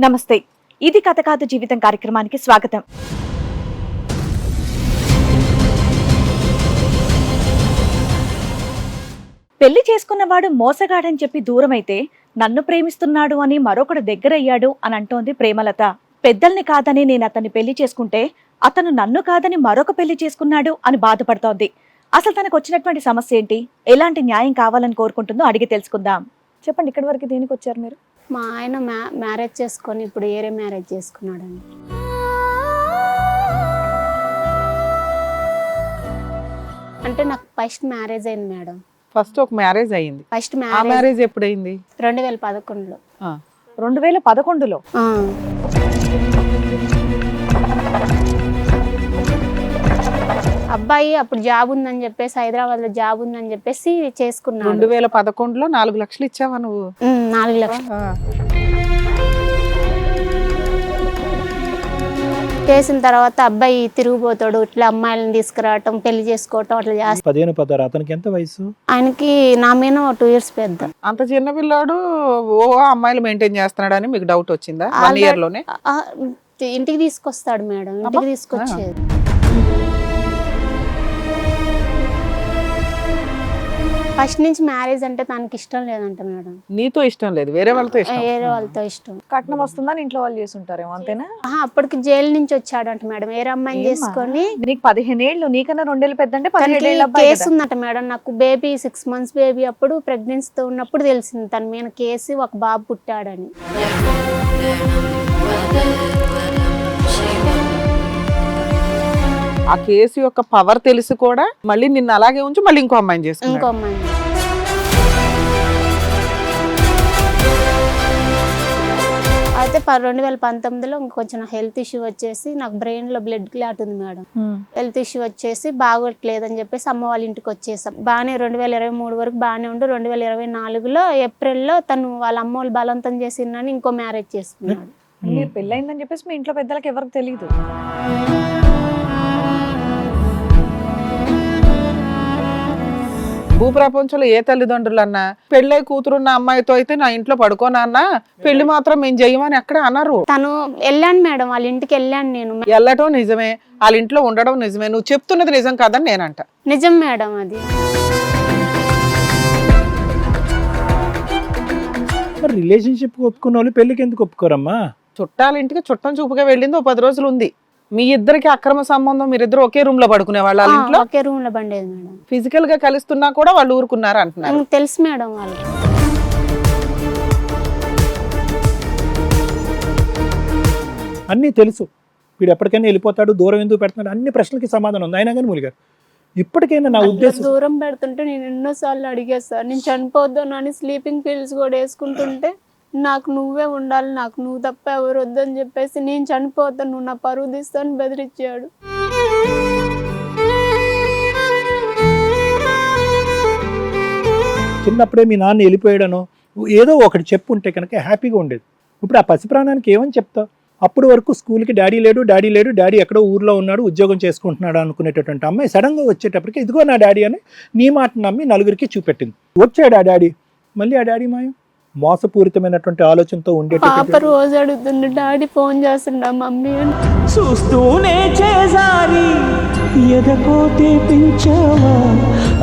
నమస్తే, ఇది కథ కాదు జీవితం కార్యక్రమానికి స్వాగతం. పెళ్లి చేసుకున్నవాడు మోసగాడని చెప్పి దూరమైతే నన్ను ప్రేమిస్తున్నాడు అని మరొకడు దగ్గరయ్యాడు అని అంటోంది ప్రేమలత. పెద్దల్ని కాదని నేను అతన్ని పెళ్లి చేసుకుంటే అతను నన్ను కాదని మరొక పెళ్లి చేసుకున్నాడు అని బాధపడుతోంది. అసలు తనకు వచ్చినటువంటి సమస్య ఏంటి, ఎలాంటి న్యాయం కావాలని కోరుకుంటుందో అడిగి తెలుసుకుందాం. చెప్పండి, ఇక్కడి వరకు దేనికి వచ్చారు మీరు? మా ఆయన మ్యారేజ్ చేసుకొని ఇప్పుడు వేరే మ్యారేజ్ చేసుకున్నాడండి. అంటే నాకు ఫస్ట్ మ్యారేజ్ అయింది మేడం. ఫస్ట్ ఒక మ్యారేజ్ అయింది. ఫస్ట్ మ్యారేజ్ ఎప్పుడైంది? 2011లో. 2011లో? అబ్బాయి అప్పుడు జాబ్ ఉందని చెప్పేసి, హైదరాబాద్ లో జాబ్ ఉందని చెప్పేసి చేసుకున్నాడు. 2011లో 4 లక్షలు ఇచ్చావా నువ్వు? 4 లక్షలు చేసిన తర్వాత అబ్బాయి తిరిగిపోతాడు, ఇట్లా అమ్మాయిలను తీసుకురావటం, పెళ్లి చేసుకోవటం అట్లా చేస్తాడు. 15-16. అతనికి ఎంత వయసు? ఆయనకి నా మీద 2 years పెద్ద. అంత చిన్న పిల్లాడు అమ్మాయిలు మెయింటైన్ చేస్తున్నాడు అని మీకు డౌట్ వచ్చిందా? 1 year లోనే ఇంటికి తీసుకొస్తాడు మేడం, ఇంటికి తీసుకొచ్చేది. ఫస్ట్ నుంచి మ్యారేజ్ అంటే తనకి ఇష్టం లేదంట మేడం. నీతో ఇష్టం లేదు, వేరే వాళ్ళతో ఇష్టం. వేరే వాళ్ళతో ఇష్టం. కట్నం వస్తుందని ఇంట్లో వాళ్ళు చేస్తుంటారేమో, అంతేనా? అప్పటికి జైలు నుంచి వచ్చాడంట మేడం, వేరే అమ్మాయిని చేసుకొని. నీకు 15 ఏళ్ళు, నీకన్నా 2 ఏళ్ళు పెద్ద అంటే 17 ఏళ్ళ అబ్బాయి కేసు ఉందట మేడం. నాకు బేబీ 6 months బేబీ అప్పుడు ప్రెగ్నెన్సీతో ఉన్నప్పుడు తెలిసింది తన మీద కేసు, ఒక బాబు పుట్టాడని. ఆ కేసు యొక్క పవర్ తెలిసి కూడా మళ్ళీ నిన్ను అలాగే ఉంచి మళ్ళీ ఇంకో అమ్మాయిని చేసుకున్నాడు. ఇంకో అమ్మాయిని. అయితే 2019లో కొంచెం హెల్త్ ఇష్యూ వచ్చేసి, నాకు బ్రెయిన్ లో బ్లడ్ క్లాట్ ఉంది మేడం. హెల్త్ ఇష్యూ వచ్చేసి బాగోట్లేదని చెప్పేసి అమ్మ వాళ్ళ ఇంటికి వచ్చేసాం. బాగానే 2023 వరకు బాగానే ఉండు. 2024లో ఏప్రిల్లో తను వాళ్ళ అమ్మ వాళ్ళు బలవంతం చేసిందని ఇంకో మ్యారేజ్ చేసుకున్నాడు. మీరు పెళ్ళైందని చెప్పేసి మీ ఇంట్లో పెద్దలకు ఎవరికి తెలియదు? భూప్రపంచంలో ఏ తల్లిదండ్రులు అన్నా పెళ్ళై కూతురున్న అమ్మాయితో అయితే నా ఇంట్లో పడుకోనన్నా, పెళ్లి మాత్రం మేము చెయ్యమని అక్కడే అన్నారు. తను వెళ్ళాను మేడం, వాళ్ళ ఇంటికి వెళ్ళాను నేను. వెళ్ళటం నిజమే, వాళ్ళ ఇంట్లో ఉండడం నిజమే, నువ్వు చెప్తున్నది నిజం కాదని నేనంట. నిజం మేడం అది. రిలేషన్షిప్ ఒప్పుకున్న వాళ్ళు పెళ్లికి ఎందుకు ఒప్పుకోరమ్మా? చుట్టాల ఇంటికి చుట్టం చూపుగా వెళ్ళింది, 10 రోజులు ఉంది. మీ ఇద్దరికి అక్రమ సంబంధం, మీరిద్దరు ఒకే రూమ్ లో పడుకునే వాళ్ళ ఇంట్లో? ఒకే రూమ్ లో బండేది మేడం. ఫిజికల్ గా కలుస్తున్నా కూడా వాళ్ళు ఊరుకున్నారు అంటున్నారు. తెలుసు మేడం వాళ్ళకి. అన్నీ తెలుసు. వీడు ఎప్పటికైనా వెళ్ళిపోతాడు, దూరం ఎందుకు పెడుతున్నాడు, అన్ని ప్రశ్నలకి సమాధానం ఉంది. అయినా కానీ మూలిగారు ఇప్పటికైనా నా ఉద్దేశం, దూరం పెడుతుంటే నేను ఎన్నోసార్లు అడిగేది సార్, నేను చనిపోద్దాను అని స్లీపింగ్ పిల్స్ కూడా వేసుకుంటుంటే, నాకు నువ్వే ఉండాలి, నాకు నువ్వు తప్ప ఎవరు వద్దని చెప్పేసి, నేను చనిపోతాను, నువ్వు నా పరువు తీస్తాను బెదిరించాడు. చిన్నప్పుడే మీ నాన్న వెళ్ళిపోయాడనో ఏదో ఒకటి చెప్పుంటే కనుక హ్యాపీగా ఉండేది. ఇప్పుడు ఆ పసిప్రాణానికి ఏమని చెప్తావు? అప్పుడు వరకు స్కూల్కి డాడీ లేడు, డాడీ ఎక్కడో ఊర్లో ఉన్నాడు, ఉద్యోగం చేసుకుంటున్నాడు అనుకునేటటువంటి అమ్మాయి సడన్గా వచ్చేటప్పటికి ఇదిగో నా డాడీ అని నీ మాట నమ్మి నలుగురికి చూపెట్టింది. వచ్చాడు ఆ డాడీ, మళ్ళీ ఆ డాడీ మాయం. మోసపూరితమైనటువంటి ఆలోచనతో పాప రోజు అడుగుతుండే, డాడీ ఫోన్ చేస్తుండ మమ్మీ అని. చూస్తూనే చేసారి ఎదకోతే పెంచావా.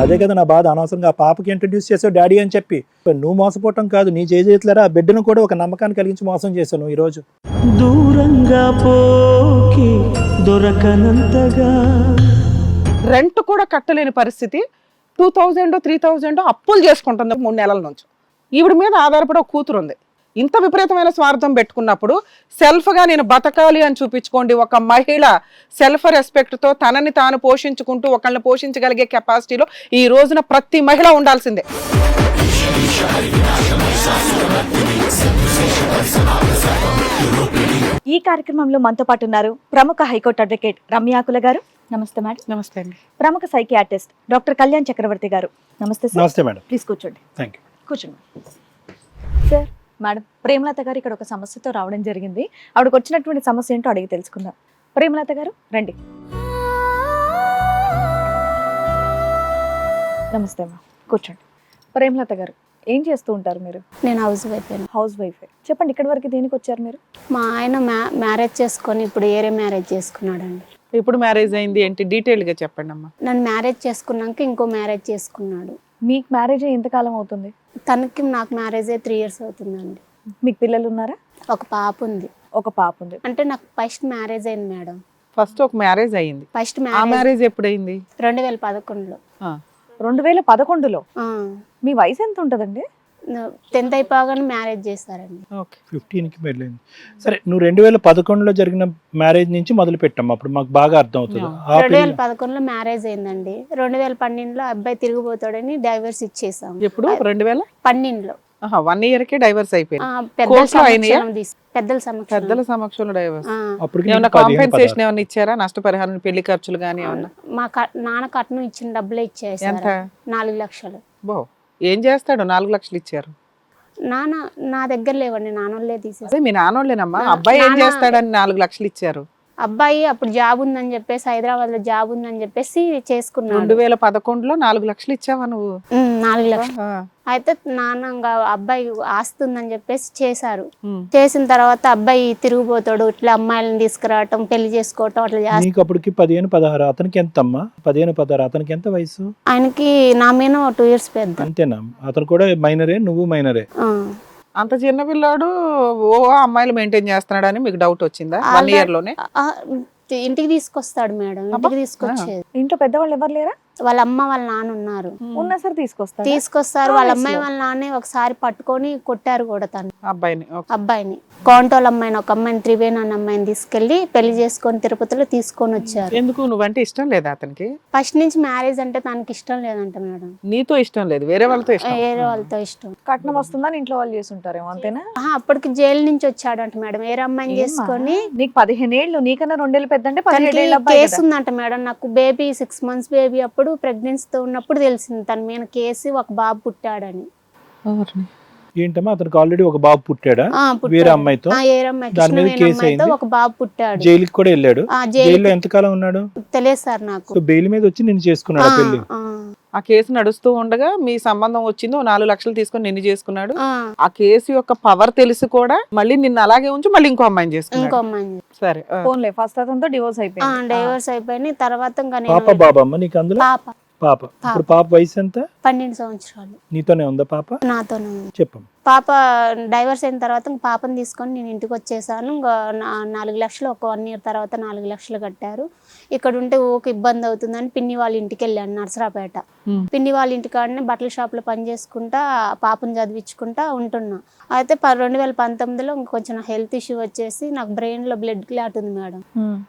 అదే కదా నా బాధ. అనవసరంగా ఆ పాపకి ఇంట్రడ్యూస్ చేసావు డాడీ అని చెప్పి. నువ్వు మోసపోవటం కాదు, నీ చేతులరా ఆ బిడ్డను కూడా ఒక నమ్మకాన్ని కలిగించి మోసం చేశాను ఈ రోజు. దూరంగా పోకి దొరకనంతగా రెంట్ కూడా కట్టలేని పరిస్థితి. 2000 3000 అప్పులు చేసుకుంటుంది 3 నెలల నుంచి. ఈవిడ మీద ఆధారపడి ఒక కూతురు ఉంది. ఇంత విపరీతమైన స్వార్థం పెట్టుకున్నప్పుడు సెల్ఫ్గా నేను బతకాలి అని చూపించుకోండి. ఒక మహిళ సెల్ఫ్ రెస్పెక్ట్తో తనని తాను పోషించుకుంటూ ఒకళ్ళని పోషించగలిగే కెపాసిటీలో ఈ రోజున ప్రతి మహిళ ఉండాల్సిందే. ఈ కార్యక్రమంలో మనతో పాటు ఉన్నారు ప్రముఖ హైకోర్టు అడ్వకేట్ రమ్యాకుల గారు. నమస్తే మేడం. నమస్తే అండి. ప్రముఖ సైకియాట్రిస్ట్ డాక్టర్ కళ్యాణ్ చక్రవర్తి గారు. నమస్తే సార్. నమస్తే మేడం. ప్లీజ్ కూర్చోండి. Thank you. కూర్చోండి సార్. మేడం, ప్రేమలత గారు ఇక్కడ ఒక సమస్యతో రావడం జరిగింది. ఆవిడకి వచ్చినటువంటి సమస్య ఏంటో అడిగి తెలుసుకుందాం. ప్రేమలత గారు రండి. నమస్తే అమ్మా, కూర్చోండి. ప్రేమలత గారు, ఏం చేస్తూ ఉంటారు మీరు? నేను హౌస్ వైఫ్. House wife. చెప్పండి, ఇక్కడి వరకు దేనికి వచ్చారు మీరు? మా ఆయన మ్యారేజ్ చేసుకొని ఇప్పుడు ఏరే మ్యారేజ్ చేసుకున్నాడండి. ఇప్పుడు మ్యారేజ్ అయింది ఏంటి డీటెయిల్ గా చెప్పండి అమ్మా. నన్ను మ్యారేజ్ చేసుకున్నాక ఇంకో మ్యారేజ్ చేసుకున్నాడు. మీకు మ్యారేజ్ ఎంతకాలం అవుతుంది? తనకి నాకు మ్యారేజ్ 3 years అవుతుందండి. మీకు పిల్లలు ఉన్నారా? ఒక పాప ఉంది. ఒక పాప ఉంది. అంటే నాకు ఫస్ట్ మ్యారేజ్ అయింది మేడం. ఫస్ట్ ఒక మ్యారేజ్ అయింది. ఫస్ట్ ఆ మ్యారేజ్ ఎప్పుడైంది? 2011లో. 2011లో. మీ వయసు ఎంత ఉంటదండి? 10th అయిపోగానే మ్యారేజ్ చేస్తారండి. ఓకే. 15కి పెళ్ళైంది. సరే, నువ్వు 2011లో జరిగిన మ్యారేజ్ నుంచి మొదలు పెట్టాము, అప్పుడు మాకు బాగా అర్థం అవుతుంది. 2011లో మ్యారేజ్ అయిందండి. 2012లో అబ్బాయి తిరిగిపోతాడని డైవర్స్ ఇచ్చేసాం. ఎప్పుడు? 2012లో. 1 year కే డైవర్స్ అయిపోయింది. పెద్దల సమక్షంలో డైవర్స్. అప్పటికి ఏమన్నా కాంపెన్సేషన్ ఏమన్నా ఇచ్చారా? నష్టపరిహారం, పెళ్లి ఖర్చులు గానీ ఏమన్నా? మా నాన్న కట్నం ఇచ్చిన డబ్బులే ఇచ్చేసారు. ఎంత? 4 లక్షలు. బో, ఏం చేస్తాడు? 4 లక్షలు ఇచ్చారు. నాన్న నా దగ్గర లేవండి, నాన్నోళ్ళే తీసేసి. అదే మీ నాన్నోళ్ళేనమ్మా. అబ్బాయి ఏం చేస్తాడని 4 లక్షలు ఇచ్చారు? అబ్బాయి అప్పుడు జాబ్ ఉందని చెప్పేసి, హైదరాబాద్ లో జాబ్ ఉందని చెప్పేసి చేసుకున్నాడు. 2011లో 4 లక్షలు ఇచ్చావా నువ్వు? 4 లక్షలు. అయితే నాన్న అబ్బాయి ఆస్తుందని చెప్పేసి చేశారు. చేసిన తర్వాత అబ్బాయి తిరిగిపోతాడు, ఇట్లా అమ్మాయిలను తీసుకురావటం, పెళ్లి చేసుకోవటం అట్లా చేస్తాడు. నీకు అప్పటికి 15-16, అతనికి ఎంత అమ్మా? 15-16, అతనికి ఎంత వయసు? ఆయనకి నా మీద 2 years పెద్ద. అంతేనా? అతను కూడా మైనరే, నువ్వు మైనరే. అంత చిన్న పిల్లాడు అమ్మాయిలు మెయింటైన్ చేస్తున్నాడు అని మీకు డౌట్ వచ్చిందా? 1 year లోనే ఇంటికి తీసుకొస్తాడు మేడం. ఇంటికి తీసుకొచ్చేది. ఇంట్లో పెద్దవాళ్ళు ఎవరు లేరా? వాళ్ళ అమ్మ వాళ్ళ నాన్న ఉన్నారు. ఉన్నా సరే తీసుకొస్తారు. వాళ్ళ అమ్మాయి వాళ్ళ నాన్న ఒకసారి పట్టుకొని కొట్టారు కూడా తను అబ్బాయిని. కోంటోళ్ళ అమ్మాయిని, ఒక అమ్మాయిని, త్రివేణి అన్న అమ్మాయిని తీసుకెళ్లి పెళ్లి చేసుకొని తిరుపతిలో తీసుకొని వచ్చారు. ఎందుకు? నువ్వంటే ఇష్టం లేదా అతనికి? ఫస్ట్ నుంచి మ్యారేజ్ అంటే తనకి ఇష్టం లేదంట మేడం. నీతో ఇష్టం లేదు, వేరే వాళ్ళతో ఇష్టం. వేరే వాళ్ళతో ఇష్టం. కట్నం వస్తుందని ఇంట్లో వాళ్ళు చేసి ఉంటారేమో, అంతేనా? అప్పటికి జైలు నుంచి వచ్చాడంట మేడం. వేరే అమ్మాయిని చేసుకొని. నీకు 15 ఏళ్ళు, నీకన్నా 2 ఏళ్ళు పెద్ద అంటే 17 ఏళ్ళ కేసు ఉందంట మేడం. నాకు బేబీ 6 months బేబీ అప్పుడు ప్రెగ్నెన్సీతో ఉన్నప్పుడు తెలిసింది తన మీద కేసు, ఒక బాబు పుట్టాడని. ఏంటమ్మా, అతనికి ఆల్రెడీ ఒక బాబు పుట్టాడా? వేరే అమ్మాయితో దాని మీద కేసు అయింది. ఒక బాబు పుట్టాడు. జైలుకి కూడా వెళ్ళాడు. జైల్లో ఎంతకాలం ఉన్నాడు తెలియదు సార్ నాకు. సో బెయిల్ మీద వచ్చి నిన్ను చేసుకున్నాడు పెళ్లి. ఆ కేసు నడుస్తూ ఉండగా మీ సంబంధం వచ్చింది, 4 లక్షలు తీసుకొని నిన్ను చేసుకున్నాడు. ఆ కేసు యొక్క పవర్ తెలిసి కూడా మళ్ళీ నిన్ను అలాగే ఉంచి మళ్ళీ ఇంకో అమ్మాయిని చేసుకున్నాడు. ఇంకో అమ్మాయిని. సరే, ఫోన్లే ఫస్ట్ అతనితో డివోర్స్ అయిపోయింది. డైవర్స్ అయిపోయింది. తర్వాత పాప బాబా అమ్మ నీకు అందులో? పాప. ఇప్పుడు పాప వయసు ఎంత? 12 సంవత్సరాలు. నీతోనే ఉందా పాప? నాతోనే ఉంది. చెప్పండి. పాప డైవర్స్ అయిన తర్వాత పాపని తీసుకొని నేను ఇంటికి వచ్చేసాను. 4 లక్షలు ఒక 1 year తర్వాత 4 లక్షలు కట్టారు. ఇక్కడ ఉంటే ఓకే ఇబ్బంది అవుతుందని పిన్ని వాళ్ళ ఇంటికి వెళ్ళాను, నర్సరాపేట. పిన్ని వాళ్ళ ఇంటికాడనే బట్టల షాప్ లో పని చేసుకుంటా పాపను చదివించుకుంటా ఉంటున్నా. అయితే 2019లో కొంచెం హెల్త్ ఇష్యూ వచ్చేసి, నాకు బ్రెయిన్ లో బ్లడ్ క్లాట్ ఉంది మేడం.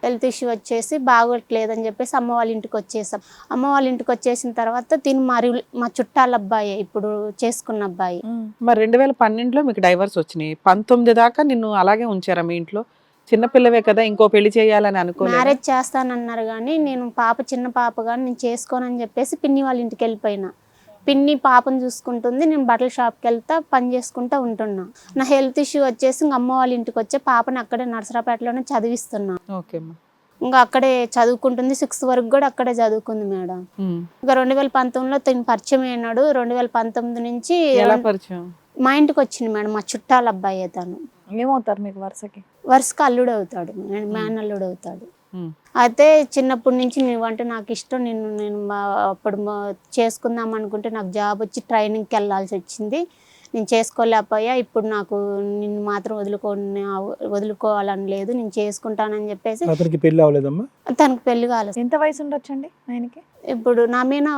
హెల్త్ ఇష్యూ వచ్చేసి బాగోట్లేదని చెప్పేసి అమ్మ వాళ్ళ ఇంటికి వచ్చేసాం. అమ్మ వాళ్ళ ఇంటికి వచ్చేసిన తర్వాత తిని మా చుట్టాల అబ్బాయి, ఇప్పుడు చేసుకున్న అబ్బాయి. మరి 2012లో మీకు డైవర్స్ వచ్చినాయి. 19 దాకా నిన్ను అలాగే ఉంచారా మీ ఇంట్లో? చిన్నపిల్లవే కదా, ఇంకో పెళ్లి చేయాలని అనుకోలేదు? మ్యారేజ్ చేస్తానన్నారు కానీ నేను చిన్న పాప కానీ నేను చేసుకోనని చెప్పేసి పిన్ని వాళ్ళ ఇంటికి వెళ్ళిపోయినా. పిన్ని పాపను చూసుకుంటుంది, నేను బట్టల షాప్కి వెళ్తా పని చేసుకుంటా ఉంటున్నా. నా హెల్త్ ఇష్యూ వచ్చేసి అమ్మ వాళ్ళ ఇంటికి వచ్చే పాపని అక్కడే నర్సరాపేటలోనే చదివిస్తున్నా. ఇంకా అక్కడే చదువుకుంటుంది. 6th వరకు కూడా అక్కడే చదువుకుంది మేడం. ఇంకా 2019లో తను పరిచయం అయినాడు. 2019 నుంచి మా ఇంటికి వచ్చింది మేడం. మా చుట్టాల అబ్బాయి తను. ఏమవుతారు మీకు? వరుసగా అల్లుడు అవుతాడు, మేనల్లుడు అవుతాడు. అయితే చిన్నప్పటి నుంచి నువ్వంటే నాకు ఇష్టం, నేను అప్పుడు చేసుకుందాం అనుకుంటే నాకు జాబ్ వచ్చి ట్రైనింగ్కి వెళ్ళాల్సి వచ్చింది. నేను చేసుకోలేకపోయా. ఇప్పుడు నాకు నిన్ను మాత్రం వదులుకోవాలని లేదు, నేను చేసుకుంటానని చెప్పేసి. అతనికి పెళ్లి అవ్వలేదమ్మా? తనకు పెళ్లి కాలేదు. ఎంత వయసు ఉండొచ్చండి ఆయనకి? ఇప్పుడు నా మీద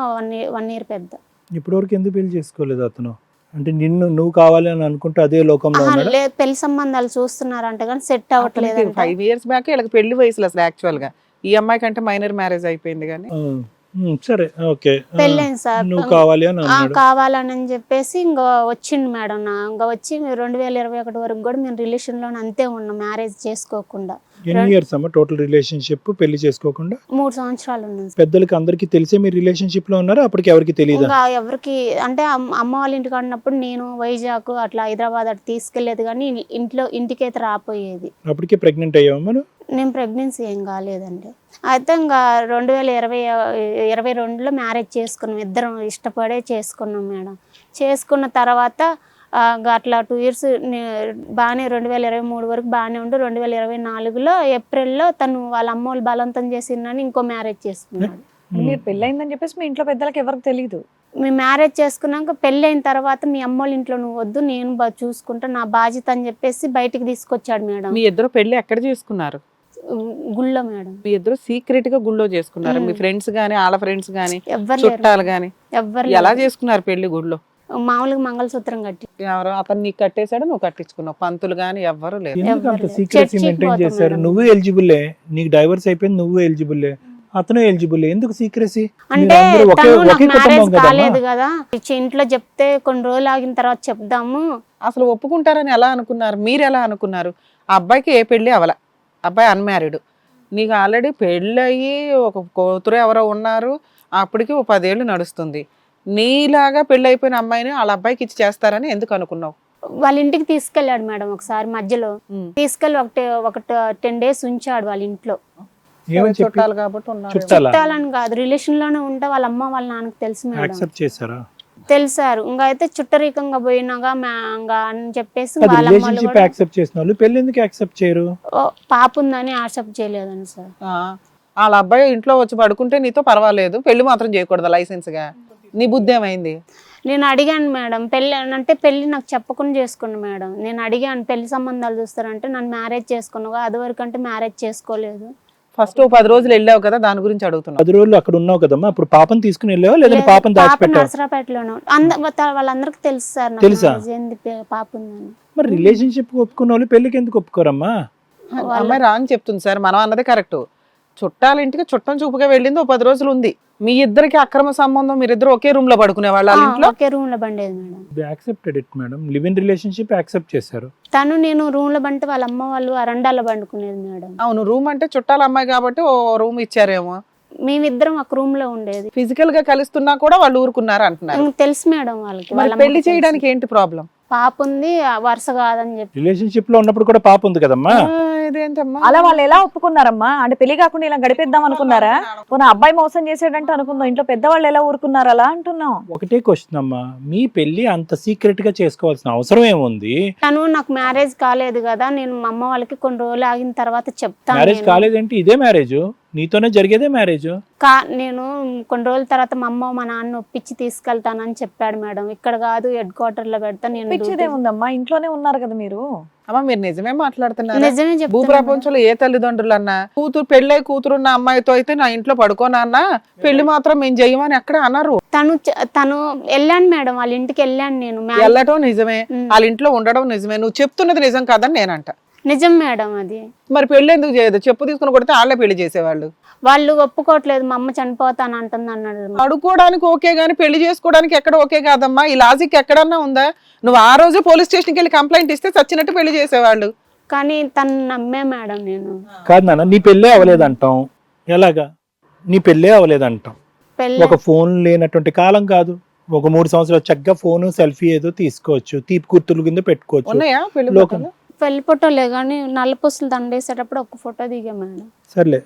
1 year పెద్ద. ఇప్పటివరకు ఎందుకు పెళ్లి చేసుకోలేదు అతను? అంటే నువ్వు కావాలి అని అనుకుంటే అదే లోకంలో లేదు, పెళ్లి సంబంధాలు చూస్తున్నారంట కానీ సెట్ అవ్వట్లేదు. 5 years బ్యాక్ వీళ్ళకి పెళ్లి వయసులో అసలు యాక్చువల్ గా ఈ అమ్మాయి కంటే మైనర్ మ్యారేజ్ అయిపోయింది కానీ. సరే, ఓకే. పెళ్ళైంది సార్. నువ్వు కావాలని చెప్పేసి ఇంకా వచ్చింది మేడం. ఇంకా వచ్చి 2021 వరకు కూడా మేము రిలేషన్ లోనే అంతే ఉన్నాం, మ్యారేజ్ చేసుకోకుండా. ఎన్ని ఇయర్స్ అమ్మా టోటల్ రిలేషన్షిప్? పెళ్లి చేసుకోకుండా 3 సంవత్సరాలు ఉన్నాం. పెద్దలకి అందరికి తెలిసే మీరు రిలేషన్షిప్ లో ఉన్నారా? అప్పటికి ఎవరికి తెలియదు? ఎవరికి అంటే అమ్మ వాళ్ళ ఇంటికి ఉన్నప్పుడు నేను వైజాగ్ అట్లా హైదరాబాద్ అట్లా తీసుకెళ్లేదు కానీ ఇంటికైతే రాపోయేది. అప్పటికే ప్రెగ్నెంట్ అయ్యావమ్మా? నేను ప్రెగ్నెన్సీ ఏం కాలేదండి. అయితే ఇంకా 2022లో మ్యారేజ్ చేసుకున్నాం. ఇద్దరం ఇష్టపడే చేసుకున్నాం మేడం. చేసుకున్న తర్వాత అట్లా 2 years బాగానే 2023 వరకు బాగానే ఉండి 2024లో ఏప్రిల్లో తను వాళ్ళ అమ్మ వాళ్ళు బలవంతం చేసిందని ఇంకో మ్యారేజ్ చేసుకున్నాడు. మీరు పెళ్ళయిందని చెప్పేసి మీ ఇంట్లో పెద్దలకు ఎవరికి తెలియదు. మేము మ్యారేజ్ చేసుకున్నాక పెళ్ళి అయిన తర్వాత మీ అమ్మ వాళ్ళ ఇంట్లో నువ్వు వద్దు, నేను చూసుకుంటా, నా బాధ్యత అని చెప్పేసి బయటికి తీసుకొచ్చాడు మేడం. మీ ఇద్దరు పెళ్లి ఎక్కడ చేసుకున్నారు? గుళ్ళో మేడం. మీ ఇద్దరు సీక్రెట్ గా గుళ్ళో చేసుకున్నారు? మీ ఫ్రెండ్స్ గానీ వాళ్ళ ఫ్రెండ్స్ గానీ ఎవ్వరు చుట్టాలు గానీ ఎవ్వరు ఎలా చేసుకున్నారు పెళ్లి? గుళ్ళో మామూలుగా మంగళసూత్రం కట్టి. ఎవరు అతను నీకు కట్టేశాడు, నువ్వు కట్టించుకున్నావు? పంతులు గానీ ఎవ్వరు లేదు. ఎందుకు అంత ఎవరు సీక్రెసీ చర్చికి మెయింటైన్ పోతాం చేశారు? మేడం. నువ్వు ఎలిజిబుల్లే, నీకు డైవర్స్ అయిపోయింది, నువ్వు ఎలిజిబుల్లే, అతను ఎలిజిబుల్లే, ఎందుకు సీక్రెసీ? అంటే తను నాకు మ్యారేజ్ కుటుంబం కాలేదు కదా, ఇంట్లో చెప్తే కొన్ని రోజులు ఆగిన తర్వాత చెప్దాము. అసలు ఒప్పుకుంటారని ఎలా అనుకున్నారు? మీరు ఎలా అనుకున్నారు? ఆ అబ్బాయికి ఏ పెళ్లి అవల, అబ్బాయి అన్మ్యారీడ్, నీకు ఆల్రెడీ పెళ్ళి అయ్యి ఒక కూతురు ఎవరో ఉన్నారు, అప్పటికి 10 ఏళ్ళు నడుస్తుంది. నీలాగా పెళ్ళి అయిపోయిన అమ్మాయిని వాళ్ళ అబ్బాయికి ఇచ్చి చేస్తారని ఎందుకు అనుకున్నావు? వాళ్ళ ఇంటికి తీసుకెళ్ళాడు మేడం ఒకసారి మధ్యలో. తీసుకెళ్ళి ఒక 10 days ఉంచాడు వాళ్ళ ఇంట్లో. ఏమని చెప్పి? చుట్టాలు కాబట్టి ఉన్నారు. చుట్టాలా? చుట్టాలని కాదు, రిలేషన్ లోనే ఉంటే వాళ్ళ అమ్మ వాళ్ళ నాన్నకి తెలుసు మేడం. యాక్సెప్ట్ చేశారా? తెలిసారు. ఇంకా అయితే చుట్టరికంగా పోయినాగా అని చెప్పేసి అది వాళ్ళ అమ్మ వాళ్ళు రిలేషన్షిప్ కూడా యాక్సెప్ట్ చేసిన వాళ్ళు పెళ్లి ఎందుకు యాక్సెప్ట్ చేయరు? పాప ఉందని యాక్సెప్ట్ చేయలేదని సార్. వాళ్ళ అబ్బాయి ఇంట్లో వచ్చి పడుకుంటే నీతో పర్వాలేదు, పెళ్లి మాత్రం చేయకూడదు లైసెన్స్ గా. నీ బుద్ధి ఏమైంది? నేను అడిగాను మేడం, పెళ్ళి అంటే పెళ్లి నాకు చెప్పకుండా చేసుకున్నా మేడం. నేను అడిగాను పెళ్లి సంబంధాలు చూస్తారంటే నన్ను మ్యారేజ్ చేసుకున్నాగా, అది వరకు అంటే మ్యారేజ్ చేసుకోలేదు. ఫస్ట్ 10 రోజులు వెళ్ళావు కదా, దాని గురించి అడుగుతున్నావు. 10 రోజులు అక్కడ ఉన్నావు కదమ్మా, అప్పుడు పాపను తీసుకుని వెళ్ళావా లేదంటే పాపను పాప దాచిపెట్టావు? నర్సరాపేటలోనే వాళ్ళందరికీ తెలుసు సార్ నాకు తెలుసా? marriage ఏంది పాప ఉందని. మరి రిలేషన్షిప్ ఒప్పుకున్న వాళ్ళు పెళ్లికి ఎందుకు ఒప్పుకోరమ్మా? అమ్మాయి రాంగ్ చెప్తుంది సార్, మనం అన్నది కరెక్ట్. చుట్టాల ఇంటికి చుట్టం చూపుగా వెళ్ళింది, 10 రోజులు ఉంది. మీ ఇద్దరికి అక్రమ సంబంధం, మీరిద్దరు ఒకే రూమ్ లో పడుకునే వాళ్ళ ఇంట్లో? ఒకే రూమ్ లో బండేది madam. Accepted it madam, live in relationship accept చేశారు. తను నేను రూమ్ లో బంటే వాళ్ళ అమ్మ వాళ్ళు అరండాలో పండుకునేది మేడం. అవును, రూమ్ అంటే చుట్టాల అమ్మాయి కాబట్టి ఓ రూమ్ ఇచ్చారేమో. మేమిద్దరం ఒక రూమ్ లో ఉండేది. ఫిజికల్ గా కలుస్తున్నా కూడా వాళ్ళు ఊరుకున్నారు అంటున్నారు. తెలుసు మేడం వాళ్ళకి. మరి వాళ్ళ పెళ్లి అమ్మకి చేయడానికి తెలుసు. ఏంటి ప్రాబ్లం? పాప ఉంది, వరుస కాదని చెప్పి. రిలేషన్షిప్ లో ఉన్నప్పుడు కూడా పాప ఉంది కదమ్మా. ఇదేంటమ్మా? అలా వాళ్ళు ఎలా ఒప్పుకున్నారమ్మా? అంటే పెళ్లి కాకుండా ఇలా గడిపేద్దాం అనుకున్నారా? పోనీ అబ్బాయి మోసం చేసాడంటే అనుకుందాం, ఇంట్లో పెద్దవాళ్ళు ఎలా ఊరుకున్నారు అలా అంటున్నాం. ఒకటే క్వశ్చన్ అమ్మా, మీ పెళ్లి అంత సీక్రెట్ గా చేసుకోవాల్సిన అవసరం ఏముంది? తను నాకు మ్యారేజ్ కాలేదు కదా, నేను మా అమ్మ వాళ్ళకి కొన్ని రోజులు ఆగిన తర్వాత చెప్తాను. మ్యారేజ్ కాలేదేంటి? ఇదే మ్యారేజ్, నీతోనే జరిగేదే మ్యారేజ్. నేను కొన్ని రోజుల తర్వాత మా అమ్మ మా నాన్న ఒప్పించి తీసుకెళ్తానని చెప్పాడు మేడం. ఇక్కడ కాదు, హెడ్ క్వార్టర్ లో పెడతా. నేను పిచ్చిదేముందమ్మా, ఇంట్లోనే ఉన్నారు కదా మీరు. అమ్మా మీరు నిజమే మాట్లాడుతున్నారు. నిజమే భూ చెప్తున్నా. ప్రపంచంలో ఏ తల్లిదండ్రులు అన్నా కూతురు పెళ్ళై కూతురున్న అమ్మాయితో అయితే నా ఇంట్లో పడుకోనన్నా, పెళ్లి మాత్రం మేము చెయ్యమని ఎక్కడ అన్నారు. తను వెళ్ళాను మేడం, వాళ్ళ ఇంటికి వెళ్ళాను నేను. వెళ్ళటం నిజమే, వాళ్ళ ఇంట్లో ఉండడం నిజమే, నువ్వు చెప్తున్నది నిజం కాదని నేనంట. నిజం మేడం అది. మరి పెళ్లి ఎందుకు చేయదు? చెప్పు తీసుకుని కొడితే వాళ్ళే పెళ్లి చేసేవాళ్ళు. వాళ్ళు ఒప్పుకోవట్లేదు, మా అమ్మ చనిపోతాను అంటుంది అన్నాడు. అడుక్కోవడానికి ఓకే గానీ పెళ్లి చేసుకోవడానికి ఎక్కడ ఓకే కాదమ్మా. ఈ లాజిక్ ఎక్కడన్నా ఉందా? నువ్వు ఆ రోజే పోలీస్ స్టేషన్కి వెళ్ళి కంప్లైంట్ ఇస్తే చచ్చినట్టు పెళ్లి చేసేవాళ్ళు. కానీ తను నమ్మే మేడం నేను. కాదు నాన్న, నీ పెళ్ళే అవ్వలేదంటాం. ఎలాగా నీ పెళ్ళే అవ్వలేదంటాం? పెళ్ళి ఒక ఫోన్ లేనటువంటి కాలం కాదు. ఒక 3 సంవత్సరాలు చక్కగా ఫోన్ సెల్ఫీ ఏదో తీసుకోవచ్చు, తీపి గుర్తుల కింద పెట్టుకోవచ్చు. ఉన్నాయా పెళ్లి లోకం. ఫోటోలు? పెళ్లి ఫోటోలే కానీ నల్లపూసలు దండేసేటప్పుడు ఒక ఫోటో దిగా మేడం. సర్లే.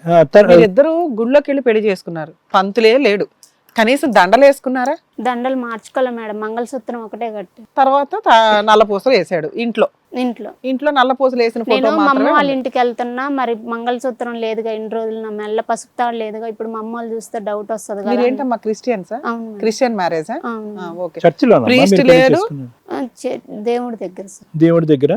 మీరిద్దరు గుళ్ళోకి వెళ్ళి పెళ్లి చేసుకున్నారు, పంతులే లేడు, కనీసం దండలు వేసుకున్నారా? దండలు మార్చుకోలే మేడం, మంగళసూత్రం ఒకటే కట్టి. తర్వాత నల్లపూసలు వేసాడు ఇంట్లో. ఇంట్లో నల్లపూసలు వేసిన నేను ఫోటో మా అమ్మ మాత్రమే వాళ్ళ ఉంది. ఇంటికి వెళ్తున్నా, మరి మంగళసూత్రం లేదుగా ఇన్ని రోజులు, నా మెల్ల పసుపు తాడు లేదుగా. ఇప్పుడు మా అమ్మ వాళ్ళు చూస్తే డౌట్ వస్తుంది కదా. మీరేంటమ్మా క్రిస్టియన్సా? అవును మేడం. క్రిస్టియన్ మ్యారేజా? అవును. ఓకే. చర్చిలో ప్రీస్ట్ లేడు, దేవుడి దగ్గర సార్. దేవుడి దగ్గర